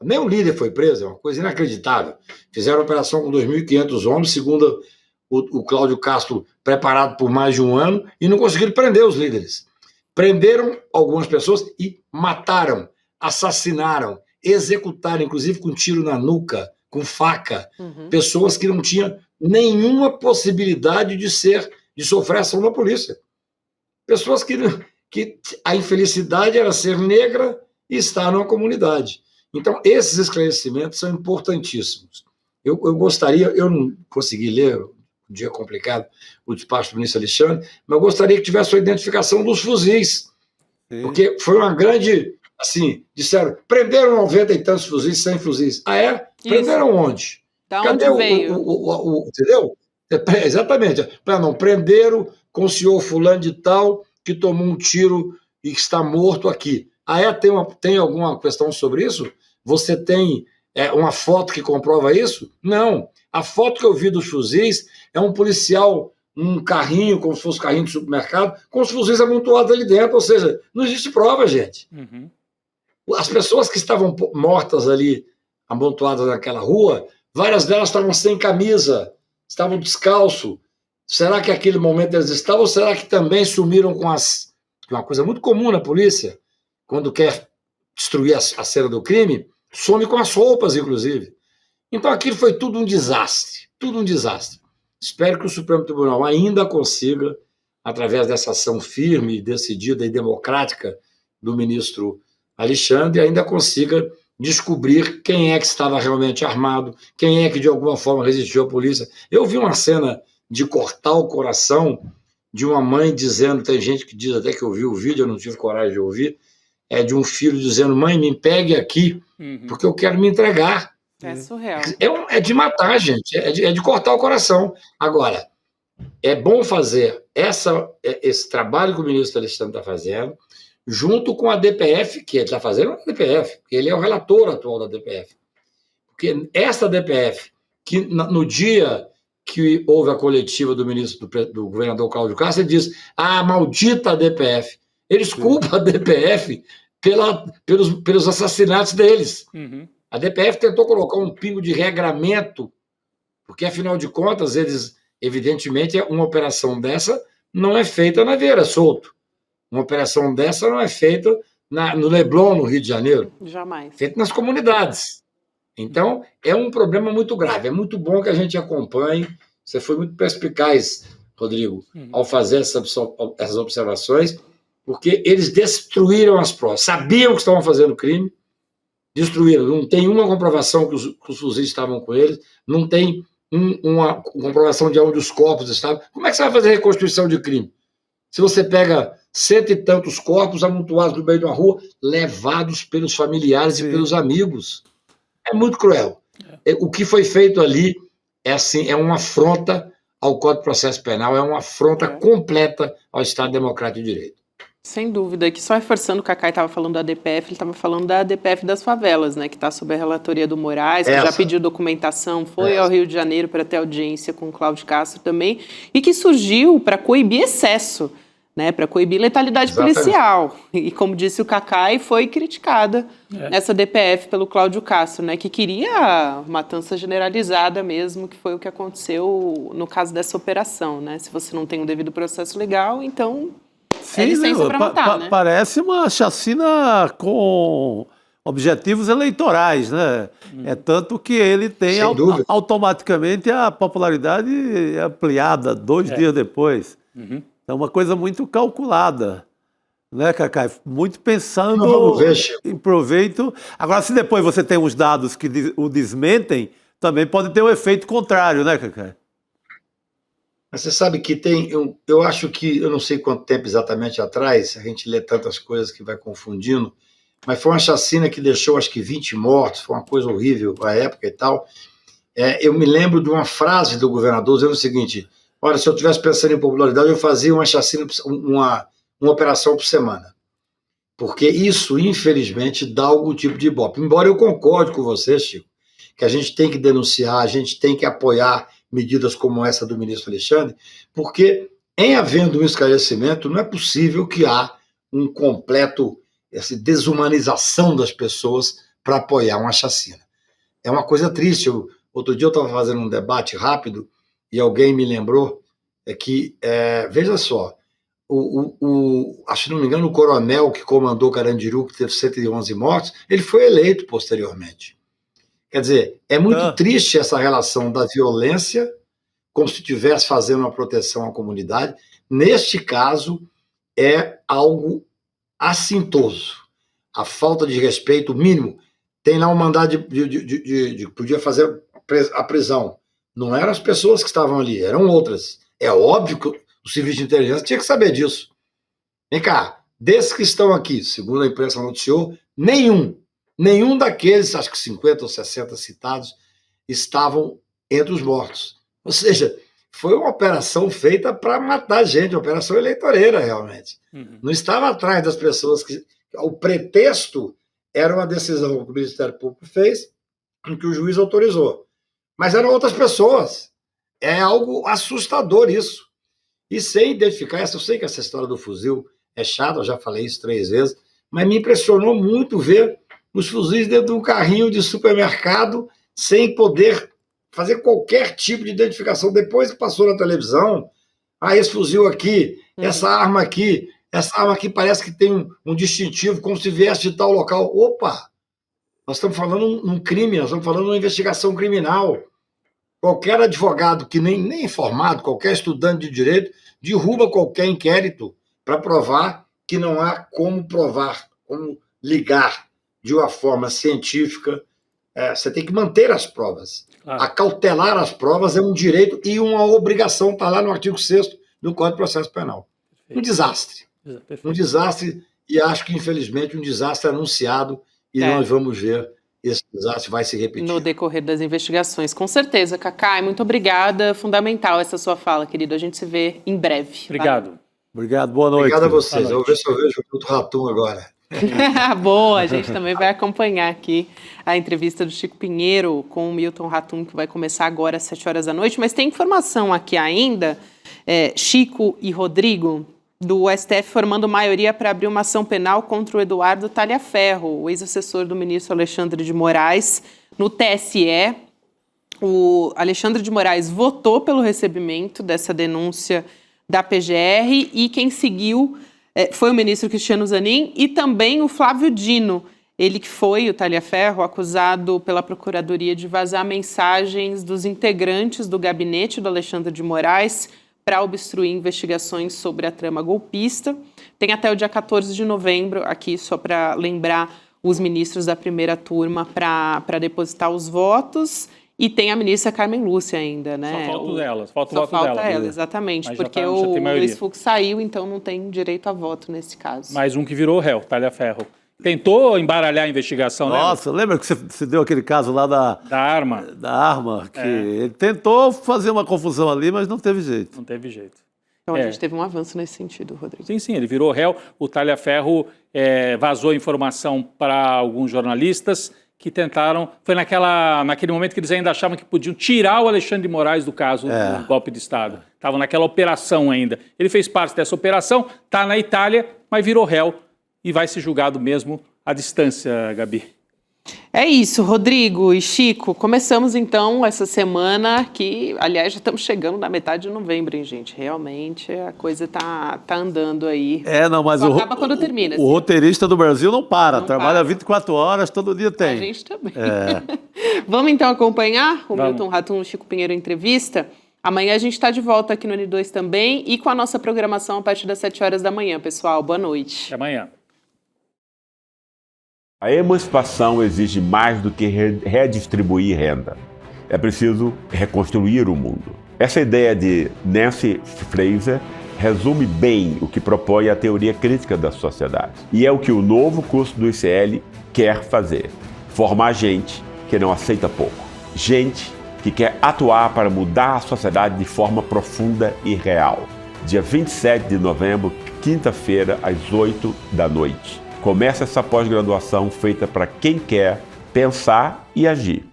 Nem o líder foi preso, é uma coisa inacreditável. Fizeram operação com 2.500 homens, segundo o Cláudio Castro, preparado por mais de um ano, e não conseguiram prender os líderes. Prenderam algumas pessoas e mataram, assassinaram, executaram, inclusive com tiro na nuca, com faca, pessoas que não tinham nenhuma possibilidade de sofrer ação da polícia. Pessoas que a infelicidade era ser negra e estar numa comunidade. Então, esses esclarecimentos são importantíssimos. Eu gostaria, eu não consegui ler, um dia complicado, o despacho do ministro Alexandre, mas eu gostaria que tivesse a identificação dos fuzis, porque foi uma grande, assim, disseram, prenderam 90 e tantos fuzis, 100 fuzis. Prenderam onde? Da Cadê onde veio? entendeu? Exatamente. Não, prenderam com o senhor fulano de tal, que tomou um tiro e que está morto aqui. Tem alguma questão sobre isso? Você tem uma foto que comprova isso? Não. A foto que eu vi dos fuzis é um policial, um carrinho, como se fosse um carrinho de supermercado, com os fuzis amontoados ali dentro. Ou seja, não existe prova, gente. As pessoas que estavam mortas ali amontoadas naquela rua, várias delas estavam sem camisa, estavam descalço. Será que naquele momento eles estavam, ou será que também sumiram com uma coisa muito comum na polícia, quando quer destruir a cena do crime, some com as roupas, inclusive. Então aquilo foi tudo um desastre, tudo um desastre. Espero que o Supremo Tribunal ainda consiga, através dessa ação firme, decidida e democrática do ministro Alexandre, ainda consiga descobrir quem é que estava realmente armado, quem é que de alguma forma resistiu à polícia. Eu vi uma cena de cortar o coração de uma mãe dizendo, tem gente que diz até que eu vi o vídeo, eu não tive coragem de ouvir, de um filho dizendo, mãe, me pegue aqui, porque eu quero me entregar. É surreal. É de matar, gente, é de cortar o coração. Agora, é bom fazer esse trabalho que o ministro Alexandre está fazendo, junto com a DPF, que ele está fazendo a DPF, porque ele é o relator atual da DPF. Porque essa DPF, que no dia que houve a coletiva do ministro do governador Cláudio Castro, ele diz, maldita DPF. Eles culpam a DPF pelos assassinatos deles. A DPF tentou colocar um pingo de regramento, porque, afinal de contas, eles, evidentemente, uma operação dessa não é feita na Vieira Solto. Uma operação dessa não é feita no Leblon, no Rio de Janeiro. Jamais. Feita nas comunidades. Então, é um problema muito grave. É muito bom que a gente acompanhe. Você foi muito perspicaz, Rodrigo, ao fazer essas observações, porque eles destruíram as provas. Sabiam que estavam fazendo crime, destruíram. Não tem uma comprovação que os fuzis estavam com eles, não tem uma comprovação de onde os corpos estavam. Como é que você vai fazer reconstrução de crime? Se você pega 100 e tantos corpos amontoados no meio de uma rua, levados pelos familiares e pelos amigos. É muito cruel. O que foi feito ali é uma afronta ao Código de Processo Penal, é uma afronta completa ao Estado Democrático de Direito. Sem dúvida, que só reforçando o que o Cacai estava falando da DPF, ele estava falando da DPF das favelas, né, que está sob a relatoria do Moraes, que já pediu documentação, foi ao Rio de Janeiro para ter audiência com o Cláudio Castro também, e que surgiu para coibir excesso, né, para coibir letalidade policial. E como disse o Cacai, foi criticada essa DPF pelo Cláudio Castro, né, que queria matança generalizada mesmo, que foi o que aconteceu no caso dessa operação, né? Se você não tem um devido processo legal, então é licença para matar, né? Parece uma chacina com objetivos eleitorais, né? É tanto que ele tem automaticamente a popularidade ampliada 2 dias depois. É uma coisa muito calculada, né, Cacai? Muito pensando em proveito. Agora, se depois você tem os dados que o desmentem, também pode ter um efeito contrário, né, Cacai? Mas você sabe que tem, eu acho que, eu não sei quanto tempo exatamente atrás, a gente lê tantas coisas que vai confundindo, mas foi uma chacina que deixou acho que 20 mortos, foi uma coisa horrível à época e tal. Eu me lembro de uma frase do governador dizendo o seguinte, olha, se eu estivesse pensando em popularidade, eu fazia uma chacina, uma operação por semana. Porque isso, infelizmente, dá algum tipo de ibope. Embora eu concorde com você, Chico, que a gente tem que denunciar, a gente tem que apoiar medidas como essa do ministro Alexandre, porque, em havendo um esclarecimento, não é possível que há um completo desumanização das pessoas para apoiar uma chacina. É uma coisa triste. Outro dia eu estava fazendo um debate rápido e alguém me lembrou que, veja só, acho que não me engano, o coronel que comandou Carandiru, que teve 111 mortos, ele foi eleito posteriormente. Quer dizer, é muito triste essa relação da violência, como se estivesse fazendo uma proteção à comunidade. Neste caso, é algo assintoso. A falta de respeito mínimo. Tem lá um mandado de podia fazer a prisão. Não eram as pessoas que estavam ali, eram outras. É óbvio que o serviço de inteligência tinha que saber disso. Vem cá, desses que estão aqui, segundo a imprensa noticiou, nenhum daqueles, acho que 50 ou 60 citados, estavam entre os mortos. Ou seja, foi uma operação feita para matar gente, uma operação eleitoreira, realmente. Não estava atrás das pessoas que... O pretexto era uma decisão que o Ministério Público fez, em que o juiz autorizou. Mas eram outras pessoas. É algo assustador isso. E sem identificar, eu sei que essa história do fuzil é chata, eu já falei isso 3 vezes, mas me impressionou muito ver os fuzis dentro de um carrinho de supermercado, sem poder fazer qualquer tipo de identificação. Depois que passou na televisão, esse fuzil aqui, essa arma aqui parece que tem um distintivo, como se viesse de tal local. Opa! Nós estamos falando num crime, nós estamos falando numa investigação criminal. Qualquer advogado que nem é formado, qualquer estudante de direito, derruba qualquer inquérito para provar que não há como provar, como ligar de uma forma científica. Você tem que manter as provas. Acautelar as provas é um direito e uma obrigação, está lá no artigo 6º do Código de Processo Penal. Um desastre. Um desastre, e acho que, infelizmente, um desastre anunciado, e nós vamos ver esse desastre vai se repetir. No decorrer das investigações, com certeza. Cacai, muito obrigada. Fundamental essa sua fala, querido. A gente se vê em breve. Obrigado. Valeu. Obrigado, boa noite. Obrigado a vocês. Eu vou ver se eu vejo o Milton Ratum agora. Boa, a gente também vai acompanhar aqui a entrevista do Chico Pinheiro com o Milton Ratum, que vai começar agora às 7 horas da noite. Mas tem informação aqui ainda, Chico e Rodrigo, do STF formando maioria para abrir uma ação penal contra o Eduardo Talhaferro, o ex-assessor do ministro Alexandre de Moraes, no TSE. O Alexandre de Moraes votou pelo recebimento dessa denúncia da PGR e quem seguiu foi o ministro Cristiano Zanin e também o Flávio Dino, ele que foi, o Talhaferro, acusado pela Procuradoria de vazar mensagens dos integrantes do gabinete do Alexandre de Moraes para obstruir investigações sobre a trama golpista. Tem até o dia 14 de novembro, aqui só para lembrar os ministros da primeira turma para depositar os votos. E tem a ministra Carmen Lúcia ainda, né? Só falta o dela, falta o voto dela. Só falta ela, né? exatamente, mas porque já o tem maioria. Luiz Fux saiu, então não tem direito a voto nesse caso. Mais um que virou réu, Talhaferro. Tentou embaralhar a investigação, né? Nossa, lembra que você deu aquele caso lá da arma? Da arma, que ele tentou fazer uma confusão ali, mas não teve jeito. Não teve jeito. Então a gente teve um avanço nesse sentido, Rodrigo. Sim, ele virou réu. O Talhaferro vazou informação para alguns jornalistas que tentaram... Foi naquele momento que eles ainda achavam que podiam tirar o Alexandre de Moraes do caso do golpe de Estado. Estavam naquela operação ainda. Ele fez parte dessa operação, está na Itália, mas virou réu e vai ser julgado mesmo à distância, Gabi. É isso, Rodrigo e Chico. Começamos, então, essa semana que, aliás, já estamos chegando na metade de novembro, hein, gente? Realmente, a coisa tá andando aí. Mas só acaba quando termina. O roteirista do Brasil não para. Trabalha 24 horas, todo dia tem. A gente também. Vamos, então, acompanhar o Milton Ratum, o Chico Pinheiro Entrevista? Amanhã a gente está de volta aqui no N2 também e com a nossa programação a partir das 7 horas da manhã, pessoal. Boa noite. Até amanhã. A emancipação exige mais do que redistribuir renda. É preciso reconstruir o mundo. Essa ideia de Nancy Fraser resume bem o que propõe a teoria crítica da sociedade. E é o que o novo curso do ICL quer fazer. Formar gente que não aceita pouco. Gente que quer atuar para mudar a sociedade de forma profunda e real. Dia 27 de novembro, quinta-feira, às 8 da noite. Começa essa pós-graduação feita para quem quer pensar e agir.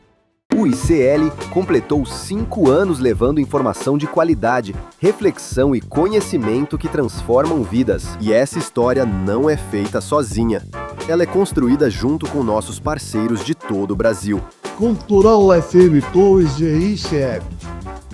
O ICL completou 5 anos levando informação de qualidade, reflexão e conhecimento que transformam vidas. E essa história não é feita sozinha. Ela é construída junto com nossos parceiros de todo o Brasil. Cultural FM 2 de ICL.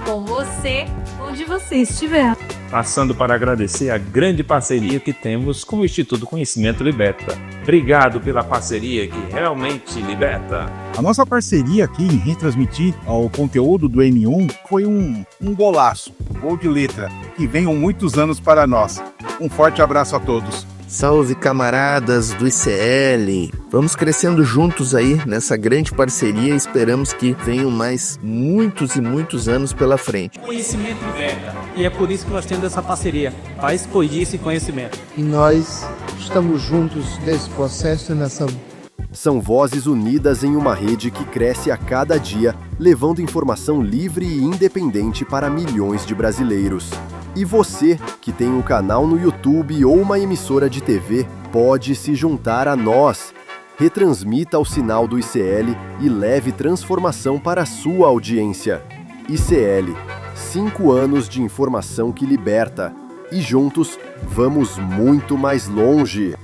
Com você, onde você estiver. Passando para agradecer a grande parceria que temos com o Instituto Conhecimento Liberta. Obrigado pela parceria que realmente liberta. A nossa parceria aqui em retransmitir o conteúdo do N1 foi um golaço, gol de letra, que venham muitos anos para nós. Um forte abraço a todos. Salve, camaradas do ICL! Vamos crescendo juntos aí nessa grande parceria e esperamos que venham mais muitos e muitos anos pela frente. Conhecimento liberta. E é por isso que nós temos essa parceria, para expandir esse conhecimento. E nós estamos juntos nesse processo, nessa... São vozes unidas em uma rede que cresce a cada dia, levando informação livre e independente para milhões de brasileiros. E você, que tem um canal no YouTube ou uma emissora de TV, pode se juntar a nós. Retransmita o sinal do ICL e leve transformação para a sua audiência. ICL, 5 anos de informação que liberta. E juntos, vamos muito mais longe.